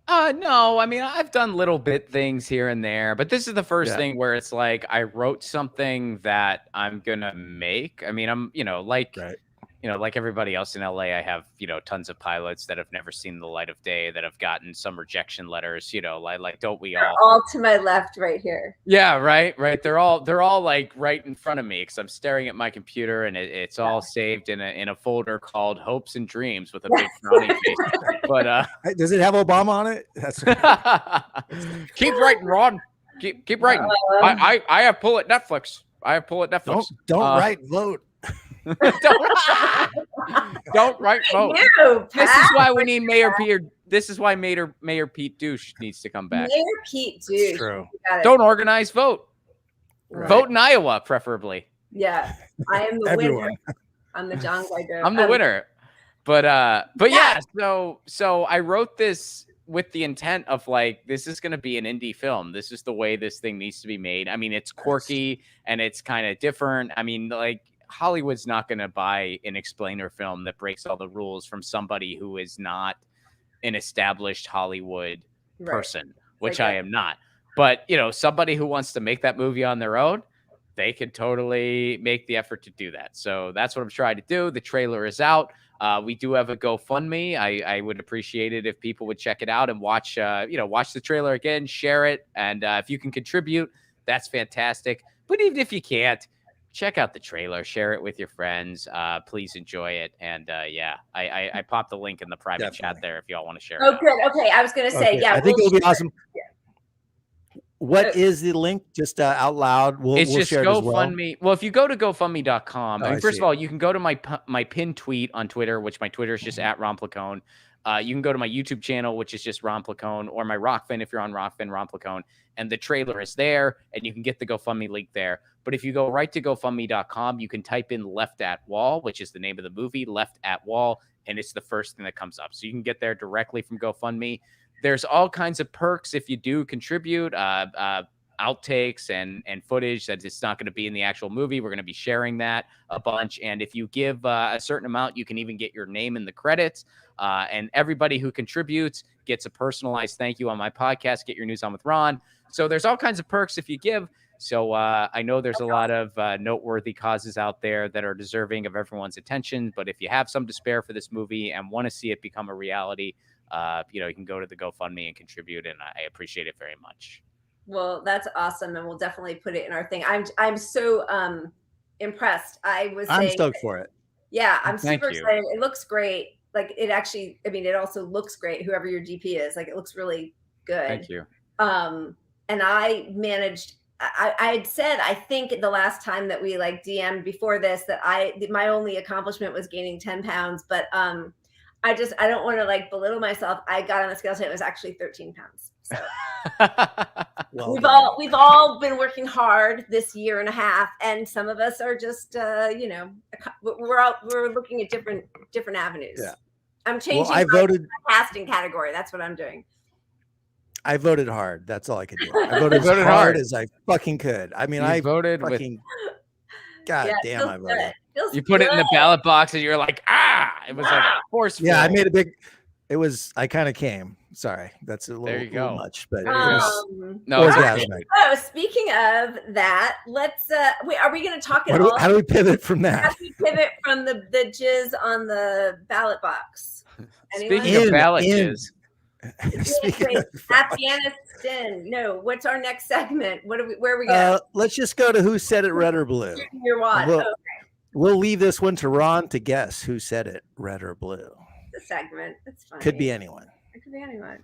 I mean, I've done little bit things here and there, but this is the first thing where it's like I wrote something that I'm gonna make. I mean, I'm, like everybody else in LA, I have, tons of pilots that have never seen the light of day, that have gotten some rejection letters, like don't we all? All to my left right here. Yeah, right. They're all like right in front of me because I'm staring at my computer, and it's all saved in a folder called Hopes and Dreams with a big frowny face. But does it have Obama on it? That's keep writing, Ron. Keep writing. I have pull at Netflix. Don't write vote. Don't write vote. This is why we need Mayor Peter. This is why Mayor Pete Douche needs to come back. Mayor Pete Douche. True. Don't organize, vote. Right. Vote in Iowa, preferably. Yeah, I am the winner. I'm the John Guido. I'm the winner. But yeah. So I wrote this with the intent of like, this is going to be an indie film. This is the way this thing needs to be made. I mean, it's quirky and it's kind of different. I mean, like, Hollywood's not going to buy an explainer film that breaks all the rules from somebody who is not an established Hollywood person, which I am not. But, somebody who wants to make that movie on their own, they can totally make the effort to do that. So that's what I'm trying to do. The trailer is out. We do have a GoFundMe. I would appreciate it if people would check it out and watch the trailer again, share it. And if you can contribute, that's fantastic. But even if you can't, check out the trailer, share it with your friends. Please enjoy it. And I popped the link in the private chat there if y'all want to share it. Oh, good. Okay. I was going to say, I think it'll be awesome. Yeah. What is the link? Just out loud. We'll just share GoFundMe. It as well, if you go to GoFundMe.com, I mean, first see. of all, you can go to my pinned tweet on Twitter, which my Twitter is just at Ron Placone. You can go to my YouTube channel, which is just Ron Placone, or my Rockfin if you're on Rockfin, Ron Placone, and the trailer is there, and you can get the GoFundMe link there. But if you go right to GoFundMe.com, you can type in Left at Wall, which is the name of the movie, Left at Wall, and it's the first thing that comes up. So you can get there directly from GoFundMe. There's all kinds of perks if you do contribute, outtakes and footage that it's not going to be in the actual movie. We're going to be sharing that a bunch. And if you give a certain amount, you can even get your name in the credits. And everybody who contributes gets a personalized thank you on my podcast, Get Your News On with Ron. So there's all kinds of perks if you give. So I know there's a lot of noteworthy causes out there that are deserving of everyone's attention. But if you have some to spare for this movie and want to see it become a reality, you can go to the GoFundMe and contribute. And I appreciate it very much. Well, that's awesome. And we'll definitely put it in our thing. I'm so impressed. I'm stoked for it. Yeah, I'm super excited. It looks great. Like it actually, I mean, it also looks great. Whoever your DP is, like it looks really good. Thank you. And I managed, I had said, I think the last time that we like DM'd before this, that my only accomplishment was gaining 10 pounds, but I don't want to like belittle myself. I got on the scale today. It was actually 13 pounds. So we've all been working hard this year and a half, and some of us are just we're looking at different avenues. Yeah. I'm changing I voted my casting category. That's what I'm doing. I voted hard. That's all I could do. I voted as hard as I fucking could. I mean, I voted fucking God damn, I voted. You put it in the ballot box and you're like, it was like a forceful. Yeah, I made a big. I kind of came. Sorry, that's a little much, but it was, no. Oh, speaking of that, let's. Are we going to talk at all? How do we pivot from that? How do we pivot from the jizz on the ballart box? Speaking of ballot jizz. Afghanistan. No, what's our next segment? Where are we going? Let's just go to Who Said It, Red or Blue. Your watch. We'll, okay. We'll leave this one to Ron to guess who said it, red or blue. The segment. It's funny. Could be anyone. It could be anyone.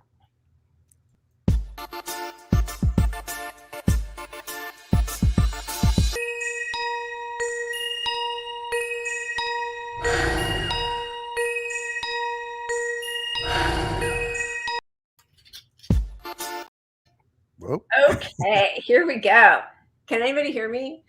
Whoop. Okay, here we go. Can anybody hear me?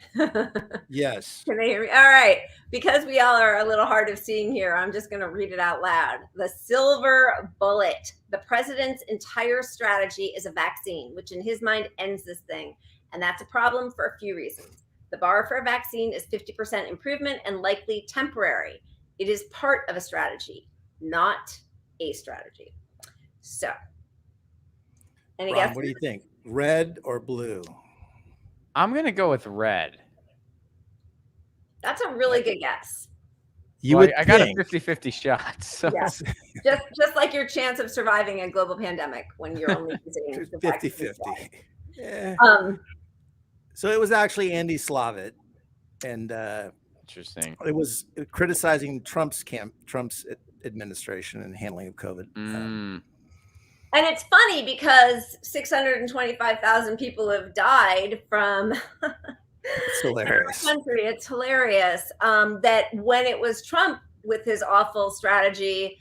Yes. Can they hear me? All right. Because we all are a little hard of seeing here, I'm just going to read it out loud. The silver bullet. The president's entire strategy is a vaccine, which in his mind ends this thing. And that's a problem for a few reasons. The bar for a vaccine is 50% improvement and likely temporary. It is part of a strategy, not a strategy. So, any Ron, guesses? what do you think? Red or blue? I'm gonna go with red. That's a really good guess. You Well, would I got a think. 50-50 shot. So Yes. just like your chance of surviving a global pandemic when you're only using the vaccine 50-50. shot. Yeah. Um, So it was actually Andy Slavitt, and interesting. it was criticizing Trump's administration and handling of COVID. and it's funny because 625,000 people have died from It's hilarious. country. It's hilarious that when it was Trump with his awful strategy,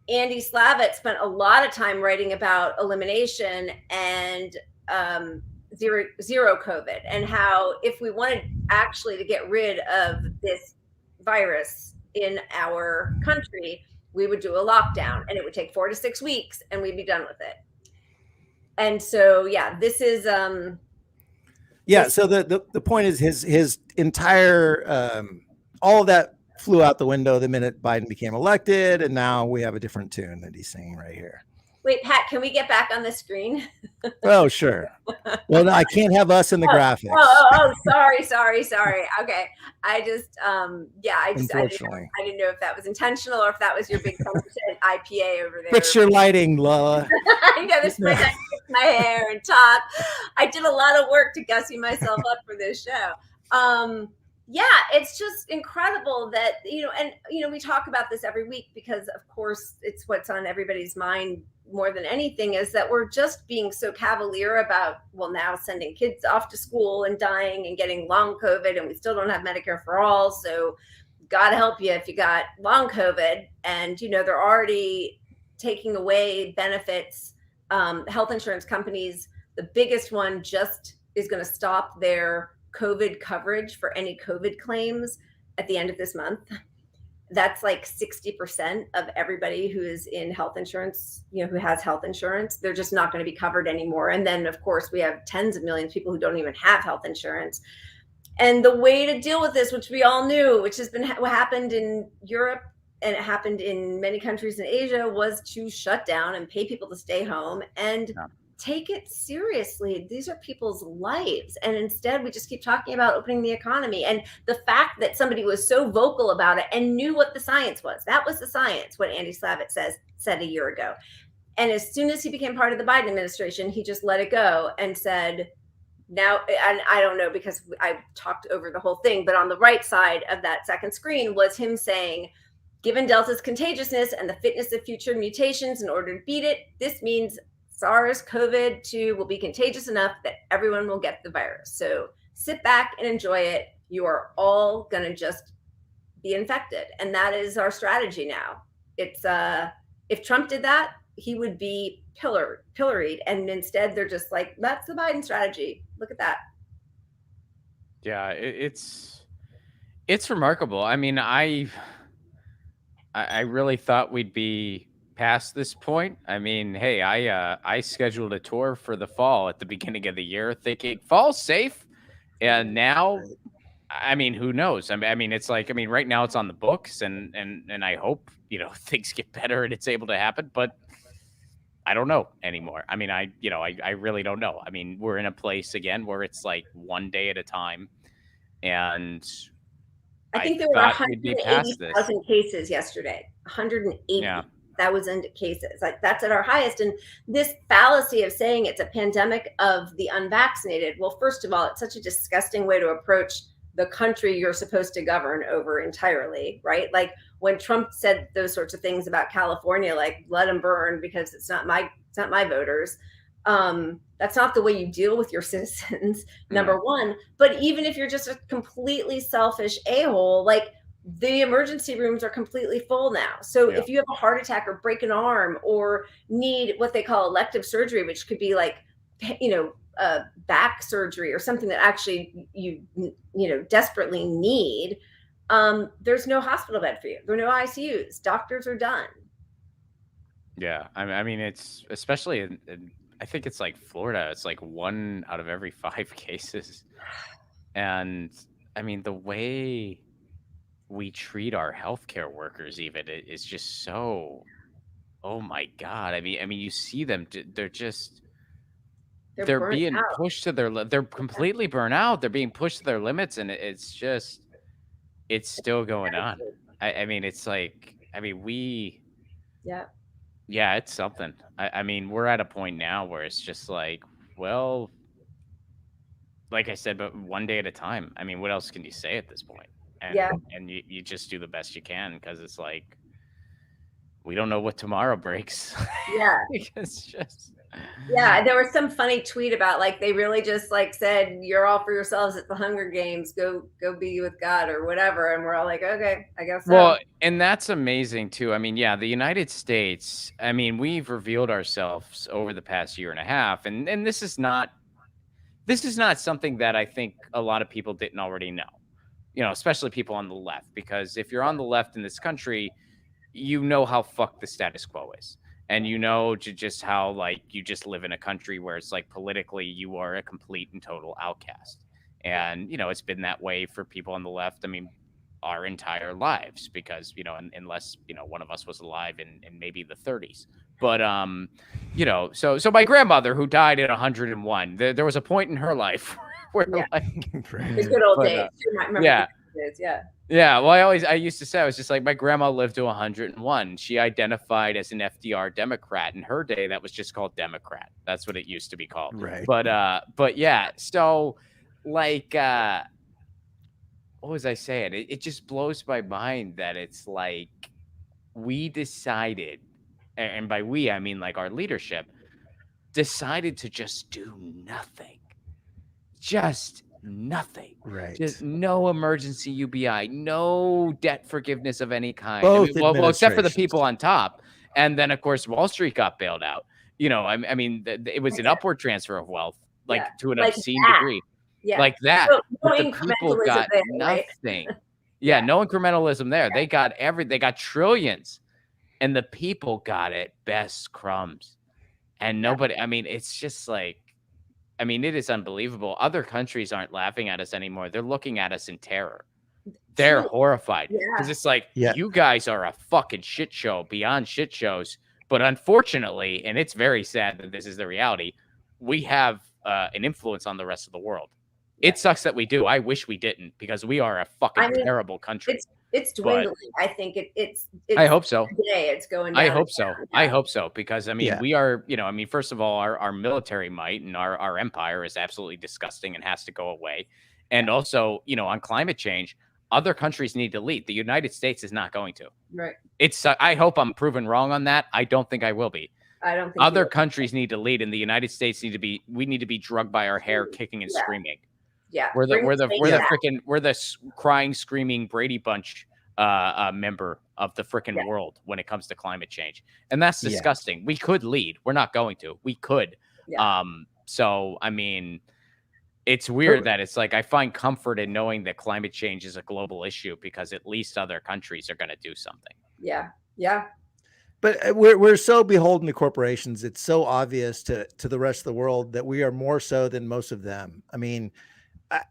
Andy Slavitt spent a lot of time writing about elimination and zero COVID, and how if we wanted actually to get rid of this virus in our country, we would do a lockdown, and it would take 4 to 6 weeks, and we'd be done with it. And so, yeah, this is Yeah. So the point is his entire all of that flew out the window the minute Biden became elected, and now we have a different tune that he's singing right here. Wait, Pat, can we get back on the screen? Oh, sure. Well, no, I can't have us in the graphics. Sorry. Okay. I just, Unfortunately. I didn't know if that was intentional or if that was your big 10% IPA over there. Fix your lighting, Leila. I know this way I fix my hair and talk. I did a lot of work to gussy myself up for this show. Yeah, it's just incredible that, we talk about this every week because, of course, it's what's on everybody's mind more than anything, is that we're just being so cavalier about, well, now sending kids off to school and dying and getting long COVID, and we still don't have Medicare for all. So God help you if you got long COVID. And, they're already taking away benefits. Health insurance companies, the biggest one just is going to stop their COVID coverage for any COVID claims at the end of this month. That's like 60% of everybody who is in health insurance, who has health insurance. They're just not going to be covered anymore. And then, of course, we have tens of millions of people who don't even have health insurance. And the way to deal with this, which we all knew, which has been what happened in Europe and it happened in many countries in Asia, was to shut down and pay people to stay home and take it seriously. These are people's lives. And instead, we just keep talking about opening the economy. And the fact that somebody was so vocal about it and knew what the science was, that was the science, what Andy Slavitt said a year ago. And as soon as he became part of the Biden administration, he just let it go and said, now, and I don't know because I talked over the whole thing, but on the right side of that second screen was him saying, given Delta's contagiousness and the fitness of future mutations in order to beat it, this means SARS-CoV-2 will be contagious enough that everyone will get the virus. So sit back and enjoy it. You are all going to just be infected. And that is our strategy now. It's if Trump did that, he would be pilloried. And instead, they're just like, that's the Biden strategy. Look at that. Yeah, it's remarkable. I mean, I really thought we'd be past this point. I mean, hey, I scheduled a tour for the fall at the beginning of the year thinking fall's safe. And now, I mean, who knows? I mean, it's like, right now it's on the books and I hope, things get better and it's able to happen, but I don't know anymore. I mean, I really don't know. I mean, we're in a place again where it's like one day at a time. And I think there were 180,000 cases yesterday, 180,000 cases. Like, that's at our highest. And this fallacy of saying it's a pandemic of the unvaccinated. Well, first of all, it's such a disgusting way to approach the country you're supposed to govern over entirely, right? Like when Trump said those sorts of things about California, like let them burn because it's not my voters. That's not the way you deal with your citizens, number one. But even if you're just a completely selfish a-hole, like the emergency rooms are completely full now. So if you have a heart attack or break an arm or need what they call elective surgery, which could be like, back surgery or something that actually you desperately need, there's no hospital bed for you. There are no ICUs. Doctors are done. Yeah, I mean, it's especially in I think it's like Florida. It's like 1 out of every 5 cases, and I mean the way we treat our healthcare workers even is just so. Oh my God! I mean, you see them. They're just. They're burnt being out. pushed to their. They're completely burnt out. They're being pushed to their limits, and it's just. It's still going on. I mean, it's like. I mean, we. Yeah. Yeah, it's something. I mean, we're at a point now where it's just like, well, like I said, but one day at a time. I mean, what else can you say at this point? And and you just do the best you can because it's like we don't know what tomorrow breaks. Yeah. It's just Yeah, there was some funny tweet about like they really just like said you're all for yourselves at the Hunger Games, go be with God or whatever, and we're all like, okay, I guess so. Well, and that's amazing too. I mean, yeah, the United States, I mean, we've revealed ourselves over the past year and a half, and this is not something that I think a lot of people didn't already know. Especially people on the left, because if you're on the left in this country, you know how fucked the status quo is. And just how like you just live in a country where it's like politically you are a complete and total outcast. And it's been that way for people on the left. I mean, our entire lives, because unless one of us was alive in maybe the 30s. But so my grandmother, who died at 101, there was a point in her life where like the good old days. You might remember the good days, Yeah, well, I used to say, I was just like, my grandma lived to 101. She identified as an FDR Democrat. In her day, that was just called Democrat. That's what it used to be called. Right. But yeah, so like, what was I saying? It just blows my mind that it's like we decided, and by we, I mean like our leadership, decided to just do nothing. Just nothing. Right. Just no emergency UBI, no debt forgiveness of any kind. Both well, except for the administrations. people on top. And then, of course, Wall Street got bailed out. I mean, it was an upward transfer of wealth, like to an obscene degree. Yeah. Like that. No But the people got there, nothing. Yeah, no incrementalism there. They got they got trillions. And the people got it best crumbs. And nobody, I mean, it's just like, I mean, it is unbelievable. Other countries aren't laughing at us anymore. They're looking at us in terror. They're horrified. Because it's like, you guys are a fucking shit show beyond shit shows. But unfortunately, and it's very sad that this is the reality, we have an influence on the rest of the world. It sucks that we do. I wish we didn't, because we are a fucking terrible country. It's dwindling. I think it's I hope so. Today it's going down. I hope so. I hope so, because I mean, we are, I mean, first of all, our military might and our empire is absolutely disgusting and has to go away. And also, on climate change, other countries need to lead. The United States is not going to. Right. I hope I'm proven wrong on that. I don't think I will be. I don't think other countries need to lead, and the United States we need to be drugged by our hair, kicking and screaming. Yeah. We're the crying, screaming Brady Bunch member of the freaking world when it comes to climate change. And that's disgusting. We could lead. We're not going to. We could. So I mean, it's weird that it's like I find comfort in knowing that climate change is a global issue, because at least other countries are going to do something. Yeah. Yeah. But we're so beholden to corporations. It's so obvious to the rest of the world that we are more so than most of them. I mean,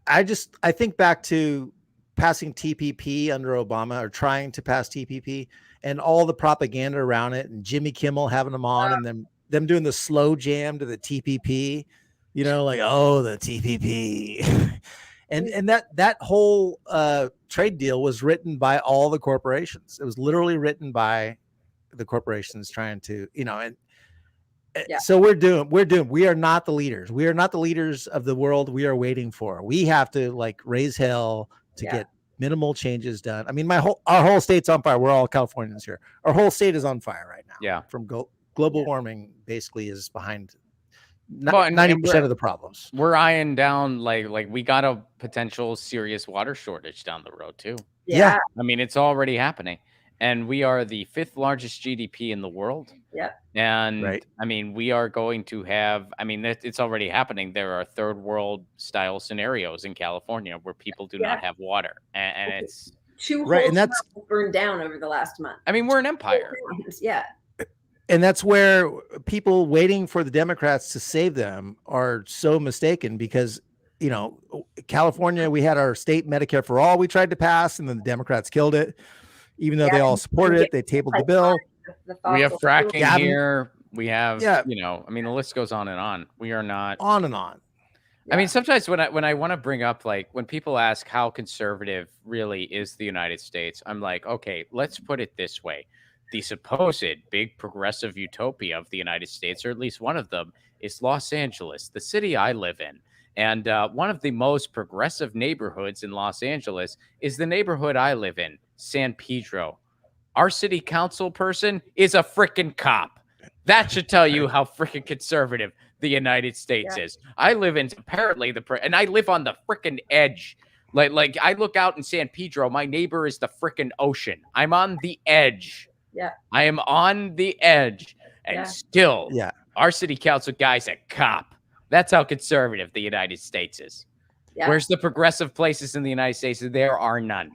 I think back to passing TPP under Obama, or trying to pass TPP, and all the propaganda around it, and Jimmy Kimmel having them on, and them doing the slow jam to the TPP, like, oh, the TPP. and that whole trade deal was written by all the corporations. It was literally written by the corporations trying to, Yeah. So we're doomed. We are not the leaders. We are not the leaders of the world we are waiting for. We have to like raise hell to get minimal changes done. I mean, our whole state's on fire. We're all Californians here. Our whole state is on fire right now. Yeah. From global warming basically is behind 90% of the problems. We're eyeing down like we got a potential serious water shortage down the road too. Yeah. I mean, it's already happening. And we are the 5th largest GDP in the world. Yeah. And I mean, we are going to have, I mean, it's already happening. There are third world style scenarios in California where people do not have water. And it's 2 whole towns burned down over the last month. I mean, we're an empire. Yeah. And that's where people waiting for the Democrats to save them are so mistaken because, you know, California, we had our state Medicare for all we tried to pass, and then the Democrats killed it. Even though they all supported it, they tabled the bill. We have fracking here. We have, you know, I mean, the list goes on and on. We are not on and on. I mean, sometimes when I want to bring up, like, when people ask how conservative really is the United States, I'm like, okay, let's put it this way. The supposed big progressive utopia of the United States, or at least one of them, is Los Angeles, the city I live in. And one of the most progressive neighborhoods in Los Angeles is the neighborhood I live in, San Pedro. Our city council person is a freaking cop. That should tell you how freaking conservative the United States is. I live in apparently and I live on the freaking edge. Like I look out in San Pedro, my neighbor is the freaking ocean. I'm on the edge. Yeah. I am on the edge. And still, our city council guy's a cop. That's how conservative the United States is. Yeah. Where's the progressive places in the United States? There are none.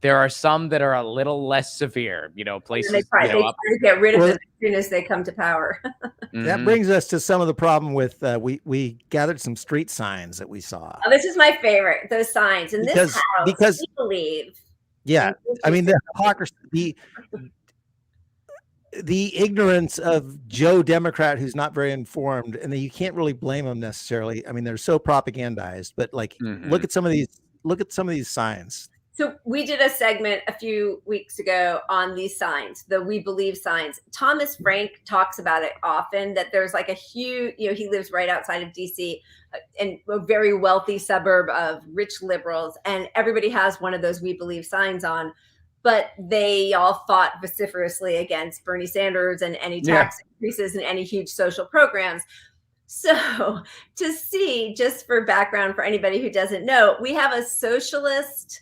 There are some that are a little less severe, you know, places. They try to get rid of them as soon as they come to power. That brings us to some of the problem with we gathered some street signs that we saw. Oh, this is my favorite, those signs. In this house, we believe. Yeah, I mean, the hypocrisy, the ignorance of Joe Democrat who's not very informed, and you can't really blame them necessarily. I mean, they're so propagandized, but like, look at some of these signs. So we did a segment a few weeks ago on these signs, the We Believe signs. Thomas Frank talks about it often, that there's like a huge, you know, he lives right outside of DC in a very wealthy suburb of rich liberals, and everybody has one of those We Believe signs on, but they all fought vociferously against Bernie Sanders and any tax increases and any huge social programs. So to see, just for background for anybody who doesn't know, we have a socialist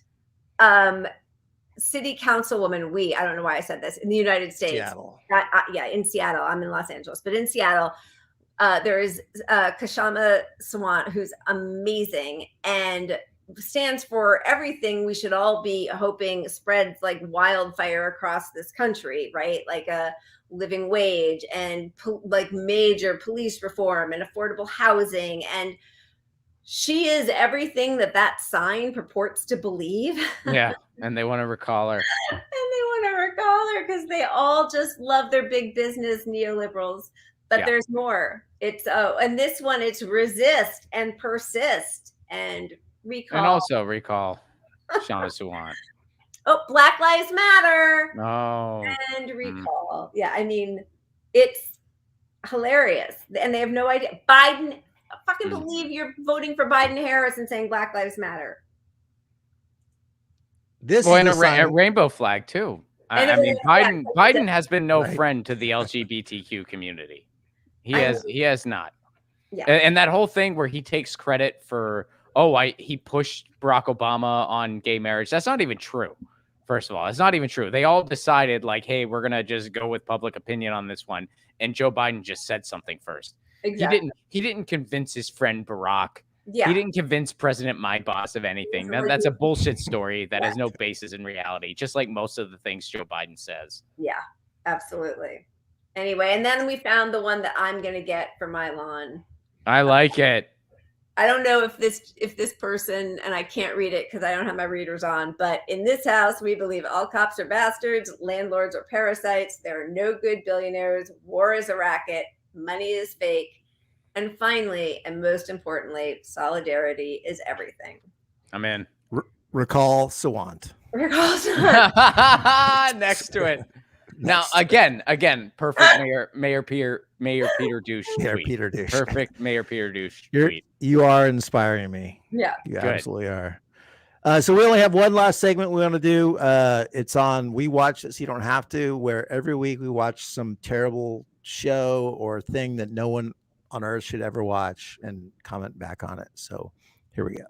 city councilwoman, I don't know why I said this, in the United States. Seattle. In Seattle. I'm in Los Angeles, but in Seattle, there is Kshama Sawant, who's amazing and stands for everything we should all be hoping spreads like wildfire across this country, right? Like a living wage and like major police reform and affordable housing. And she is everything that sign purports to believe. Yeah, and they want to recall her. Because they all just love their big business neoliberals. But there's more. It's and this one, it's resist and persist and recall. And also recall Kshama Sawant. Oh, Black Lives Matter. Oh. And recall. Yeah, I mean, it's hilarious. And they have no idea. Biden, I fucking believe you're voting for Biden Harris and saying Black Lives Matter. This is a rainbow flag too. I mean, Biden has been no friend to the LGBTQ community. He has not. Yeah. And that whole thing where he takes credit for, he pushed Barack Obama on gay marriage. That's not even true. First of all, it's not even true. They all decided like, hey, we're going to just go with public opinion on this one. And Joe Biden just said something first. Exactly. He didn't convince his friend Barack. Yeah. He didn't convince President My Boss of anything. That's a bullshit story that has no basis in reality, just like most of the things Joe Biden says. Yeah, absolutely. Anyway, and then we found the one that I'm going to get for my lawn. I like it. I don't know if this person, and I can't read it because I don't have my readers on, but in this house, we believe all cops are bastards, landlords are parasites, there are no good billionaires, war is a racket, money is fake, and finally, and most importantly, solidarity is everything. I'm in. Recall Sawant. Recall Sawant. Next to it. Now again, perfect Mayor Peter Douche Mayor tweet. Peter Douche. Perfect Mayor Peter Douche You're, tweet. you are inspiring me. Yeah. You Good. absolutely are. So we only have one last segment we want to do. It's on We Watch This, You Don't Have to, where every week we watch some terrible show or thing that no one on earth should ever watch and comment back on it. So here we go.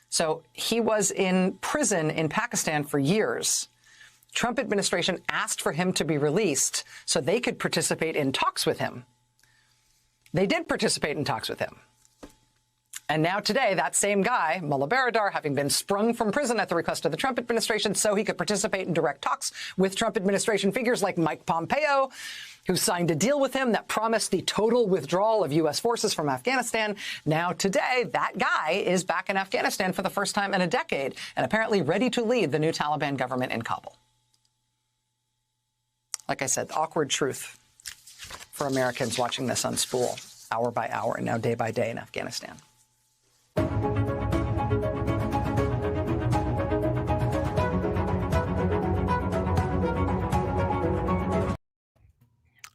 So he was in prison in Pakistan for years. Trump administration asked for him to be released so they could participate in talks with him. They did participate in talks with him. And now today, that same guy, Mullah Baradar, having been sprung from prison at the request of the Trump administration so he could participate in direct talks with Trump administration figures like Mike Pompeo, who signed a deal with him that promised the total withdrawal of U.S. forces from Afghanistan. Now today, that guy is back in Afghanistan for the first time in a decade and apparently ready to lead the new Taliban government in Kabul. Like I said, awkward truth for Americans watching this unspool hour by hour and now day by day in Afghanistan.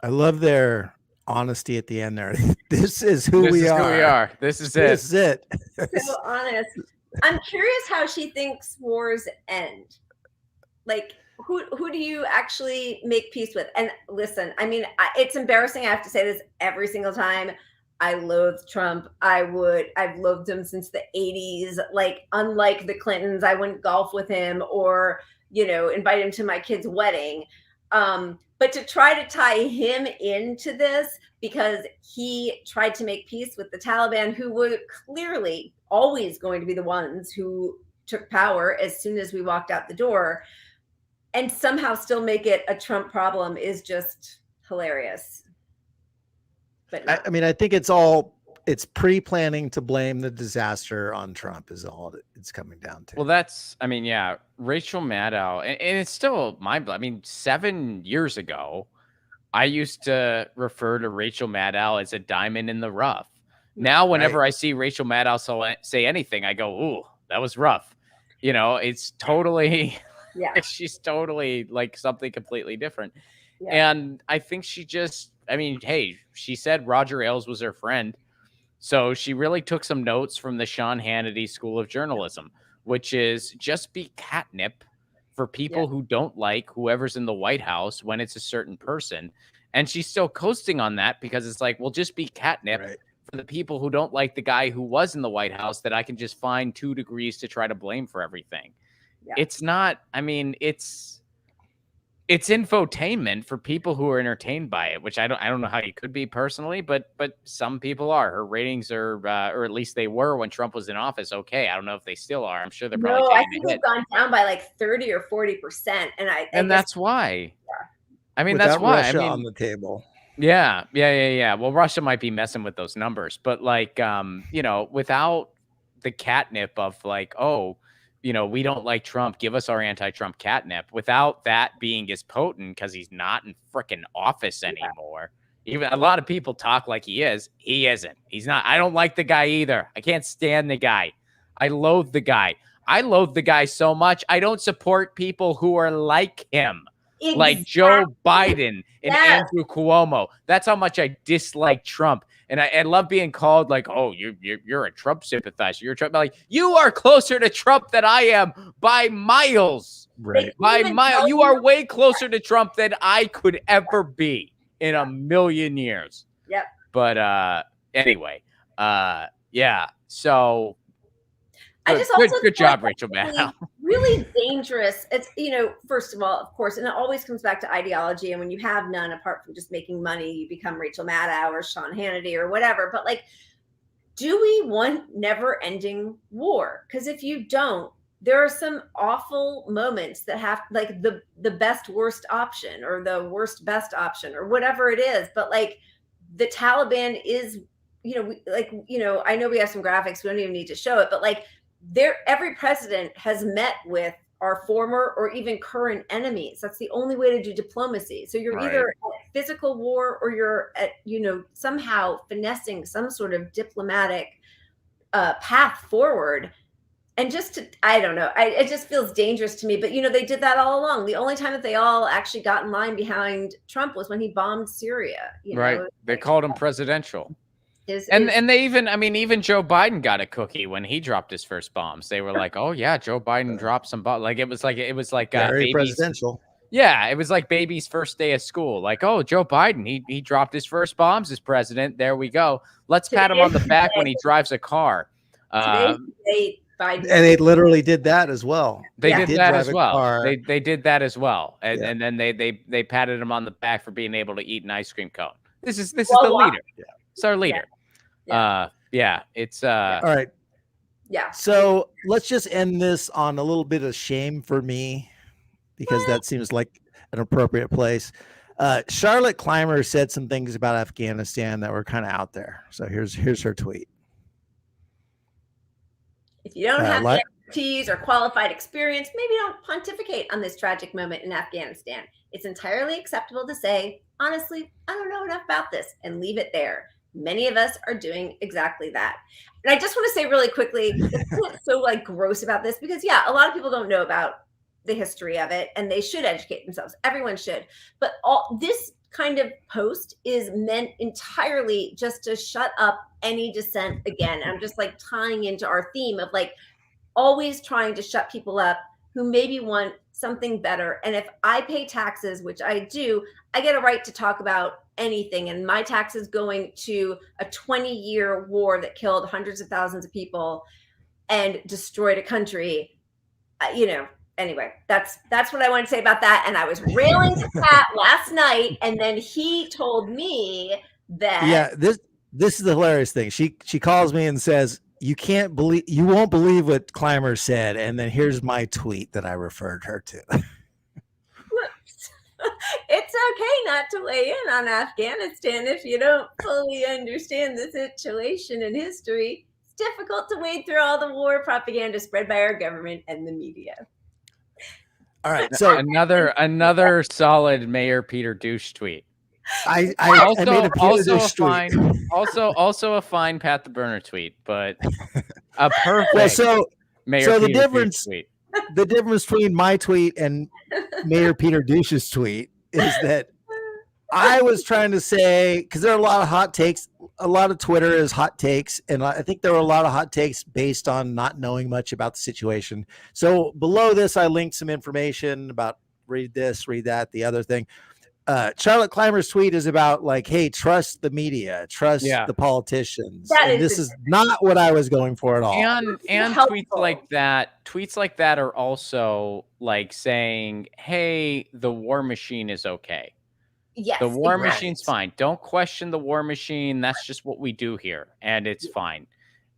I love their honesty at the end there. This is who we are. This is This is it. So honest. I'm curious how she thinks wars end. Like, who do you actually make peace with? And listen, I mean, it's embarrassing. I have to say this every single time. I loathe Trump. I've loathed him since the 80s. Like, unlike the Clintons, I wouldn't golf with him or, invite him to my kid's wedding. But to try to tie him into this because he tried to make peace with the Taliban, who were clearly always going to be the ones who took power as soon as we walked out the door, and somehow still make it a Trump problem is just hilarious. But no. I mean, I think it's pre-planning to blame the disaster on Trump is all it's coming down to. Well, Rachel Maddow, and it's still I mean, 7 years ago, I used to refer to Rachel Maddow as a diamond in the rough. Now, whenever I see Rachel Maddow say anything, I go, "Ooh, that was rough." It's totally, she's totally like something completely different. Yeah. And I think she said Roger Ailes was her friend. So she really took some notes from the Sean Hannity School of Journalism, which is just be catnip for people who don't like whoever's in the White House when it's a certain person. And she's still coasting on that because it's like, well, just be catnip for the people who don't like the guy who was in the White House that I can just find 2 degrees to try to blame for everything. Yeah. It's not, I mean, it's infotainment for people who are entertained by it, which I don't know how you could be personally, but some people are. Her ratings are, or at least they were when Trump was in office. Okay, I don't know if they still are. I'm sure they're probably. No, I think they've gone down by like 30 or 40%, and that's why. Yeah. I mean, without that's why. Russia on the table. Yeah. Well, Russia might be messing with those numbers, but like, without the catnip of like, oh, we don't like Trump, give us our anti-Trump catnip, without that being as potent because he's not in freaking office anymore. Even a lot of people talk like he is. He isn't. He's not. I don't like the guy either. I can't stand the guy. I loathe the guy. I loathe the guy so much. I don't support people who are like him. Exactly. Like Joe Biden and Andrew Cuomo. That's how much I dislike Trump. And I love being called like, oh, you're a Trump sympathizer. You're Trump. Like, you are closer to Trump than I am by miles. Right. By miles. You are way closer to Trump than I could ever be in a million years. Yep. But anyway, so I just also good job, Rachel Maddow. Really dangerous. It's, first of all, of course, and it always comes back to ideology. And when you have none, apart from just making money, you become Rachel Maddow or Sean Hannity or whatever. But like, do we want never-ending war? Because if you don't, there are some awful moments that have like the best worst option or the worst best option or whatever it is. But like, the Taliban is, I know we have some graphics. We don't even need to show it, but like, every president has met with our former or even current enemies. That's the only way to do diplomacy. So you're either at physical war or you're at, somehow finessing some sort of diplomatic path forward. And just to, I don't know, it just feels dangerous to me. But, they did that all along. The only time that they all actually got in line behind Trump was when he bombed Syria. Right. They called him presidential. And they even Joe Biden got a cookie when he dropped his first bombs. They were like, "Oh yeah, Joe Biden dropped some bombs." Like it was like very presidential. Yeah, it was like baby's first day of school. Like, oh, Joe Biden, he dropped his first bombs as president. There we go. Let's pat him on the back when he drives a car. Biden. And they literally did that as well. They did that as well. They did that as well. And then they patted him on the back for being able to eat an ice cream cone. This is the leader. Yeah. It's our leader. It's all right. Yeah. So let's just end this on a little bit of shame for me, because that seems like an appropriate place. Charlotte Clymer said some things about Afghanistan that were kind of out there. So here's her tweet. If you don't have the expertise or qualified experience, maybe don't pontificate on this tragic moment in Afghanistan. It's entirely acceptable to say, honestly, I don't know enough about this, and leave it there. Many of us are doing exactly that. And I just want to say really quickly, it's so gross about this, because a lot of people don't know about the history of it, and they should educate themselves. Everyone should. But all this kind of post is meant entirely just to shut up any dissent again. I'm just tying into our theme of always trying to shut people up who maybe want something better. And if I pay taxes, which I do, I get a right to talk about anything. And my taxes going to a 20-year war that killed hundreds of thousands of people and destroyed a country, anyway, that's what I want to say about that. And I was railing to Pat last night, and then he told me that this is the hilarious thing. She calls me and says, you won't believe what Clymer said, and then here's my tweet that I referred her to. It's okay not to weigh in on Afghanistan if you don't fully understand the situation and history. It's difficult to wade through all the war propaganda spread by our government and the media. All right, so another solid Mayor Peter Douche tweet. I also a fine Pat the Burner tweet, but a perfect Mayor so Peter Douche tweet. The difference between my tweet and Mayor Peter Douche's tweet is that I was trying to say, because there are a lot of hot takes. A lot of Twitter is hot takes, and I think there were a lot of hot takes based on not knowing much about the situation. So below this, I linked some information about read this, read that, the other thing. Charlotte Clymer's tweet is about hey, trust the media, trust the politicians. This is not what I was going for at all. And tweets like that are also saying, hey, the war machine is okay. Yes, the war machine's fine. Don't question the war machine. That's just what we do here, and it's fine.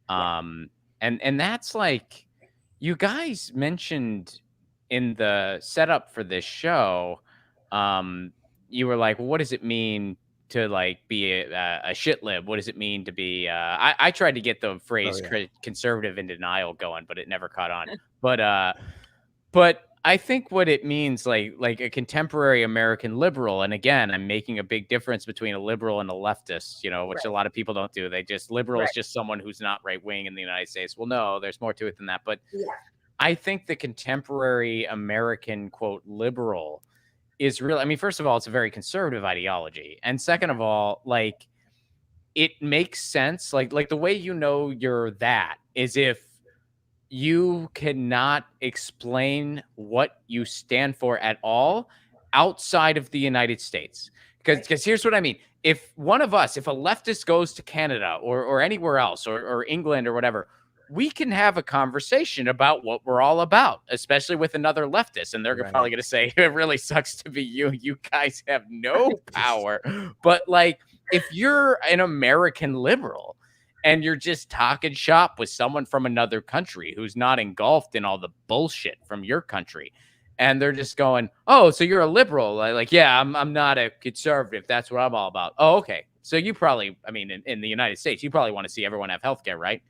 And that's you guys mentioned in the setup for this show. You were like, well, what does it mean to be a shitlib? What does it mean to be? I tried to get the phrase conservative in denial going, but it never caught on. But I think what it means, like a contemporary American liberal, and again, I'm making a big difference between a liberal and a leftist, which a lot of people don't do. They just liberal is just someone who's not right wing in the United States. Well, no, there's more to it than that. But I think the contemporary American quote liberal is really, I mean, first of all, it's a very conservative ideology. And second of all, it makes sense. Like the way you're that is if you cannot explain what you stand for at all outside of the United States. Because here's what I mean. If one of us, if a leftist goes to Canada or anywhere else or England or whatever, we can have a conversation about what we're all about, especially with another leftist. And they're probably going to say, it really sucks to be you. You guys have no power. But if you're an American liberal and you're just talking shop with someone from another country who's not engulfed in all the bullshit from your country, and they're just going, oh, so you're a liberal. Yeah, I'm not a conservative. That's what I'm all about. Oh, okay. So you probably, I mean, in the United States, you probably want to see everyone have healthcare, right?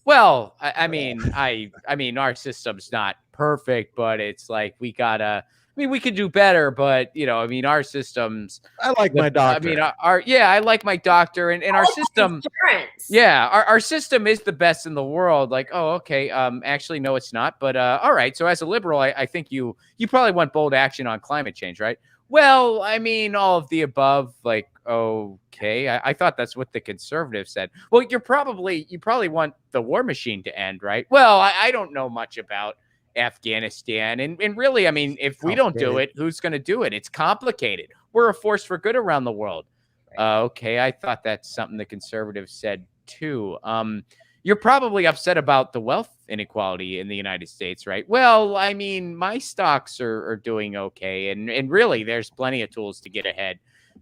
Well, I mean, our system's not perfect, but it's we gotta I mean, we could do better, but I mean, our systems. I like my doctor. I mean, I like my doctor, and our system. Insurance. Yeah, our system is the best in the world. Like, oh, okay. Actually, no, it's not. But all right. So as a liberal, I think you probably want bold action on climate change, right? Well, I mean, all of the above. Like, okay. I thought that's what the conservatives said. Well, you probably want the war machine to end, right? Well, I don't know much about Afghanistan, and really, I mean, if we don't do it, who's going to do it? It's complicated. We're a force for good around the world. Okay, I thought that's something the conservatives said too. You're probably upset about the wealth inequality in the United States, right? Well, I mean, my stocks are doing okay, and really, there's plenty of tools to get ahead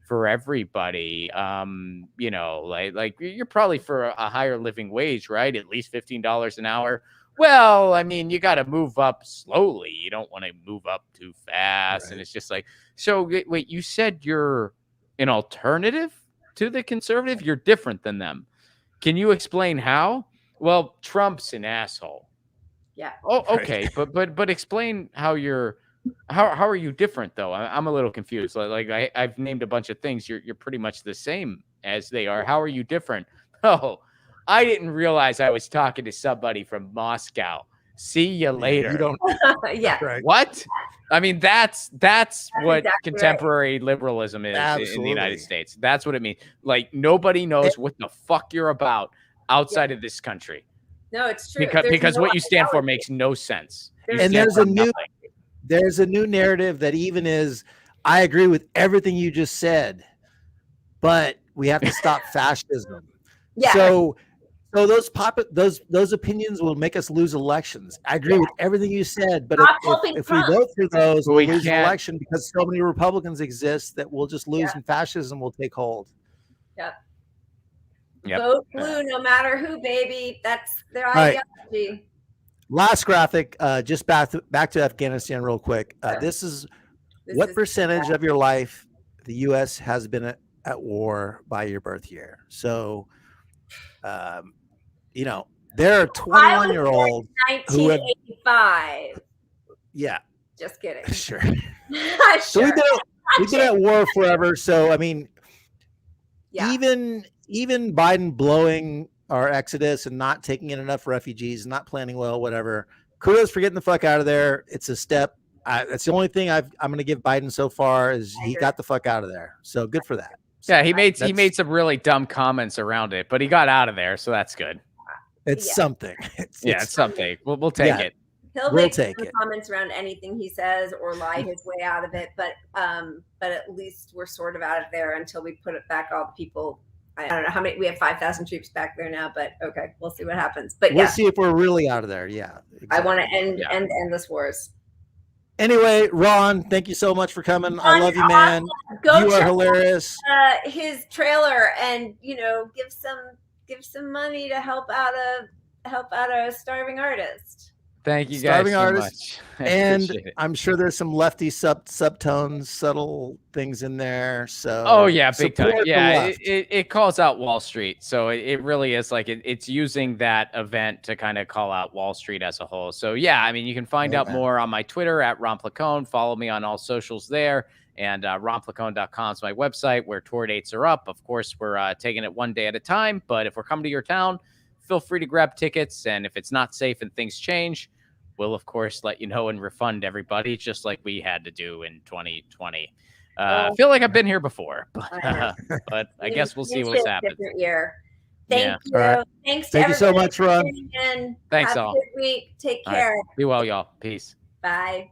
for everybody. Like you're probably for a higher living wage, right? At least $15 an hour. Well, I mean, you got to move up slowly. You don't want to move up too fast. Right. And it's just like, so wait, you said you're an alternative to the conservative? You're different than them. Can you explain how? Well, Trump's an asshole. Yeah. Oh, okay. Right. But explain how how are you different though? I'm a little confused. Like I've named a bunch of things. You're pretty much the same as they are. How are you different? Oh, I didn't realize I was talking to somebody from Moscow. See you later. You don't. Yeah. Right. What? I mean, that's what exactly contemporary liberalism is in the United States. That's what it means. Like nobody knows what the fuck you're about outside of this country. No, it's true. Because what you stand for makes no sense. And there's a new narrative that even is, I agree with everything you just said, but we have to stop fascism. Yeah. So those opinions will make us lose elections. I agree with everything you said, but if we vote for those, we'll lose an election because so many Republicans exist that we'll just lose and fascism will take hold. Yep. Yep. Vote blue no matter who, baby. That's their ideology. Right. Last graphic, just back to Afghanistan real quick. This is what percentage of your life the U.S. has been at war by your birth year. So, there are 21-year-olds 1985. Yeah. Just kidding. Sure. So we've been at war forever. So, I mean, even Biden blowing our exodus and not taking in enough refugees, not planning well, whatever. Kudos for getting the fuck out of there. It's a step. That's the only thing I'm going to give Biden so far is he got the fuck out of there. So good for that. So yeah, he made some really dumb comments around it, but he got out of there, so that's good. It's something. It's something. We'll take it. He'll make some comments around anything he says or lie his way out of it, but at least we're sort of out of there until we put it back all the people. I don't know how many. We have 5,000 troops back there now, but okay, we'll see what happens. But we'll see if we're really out of there. Yeah, exactly. I want to end endless wars. Anyway, Ron, thank you so much for coming. I love you, man. You are hilarious. His trailer and give some money to help out a starving artist. Thank you guys so much. And I'm sure there's some lefty subtones, subtle things in there. So big time. Yeah, it calls out Wall Street. So it really is like it's using that event to kind of call out Wall Street as a whole. So yeah, I mean, you can find out more on my Twitter at Ron Placone. Follow me on all socials there. And ronplacone.com is my website where tour dates are up. Of course, we're taking it one day at a time. But if we're coming to your town, feel free to grab tickets. And if it's not safe and things change, we'll, of course, let you know and refund everybody, just like we had to do in 2020. I feel like I've been here before, but I guess we'll see what's happening. Thank you. Right. Thanks to Thank you so much, Ron. Thanks, all. Have a good week. Take care. Be well, y'all. Peace. Bye.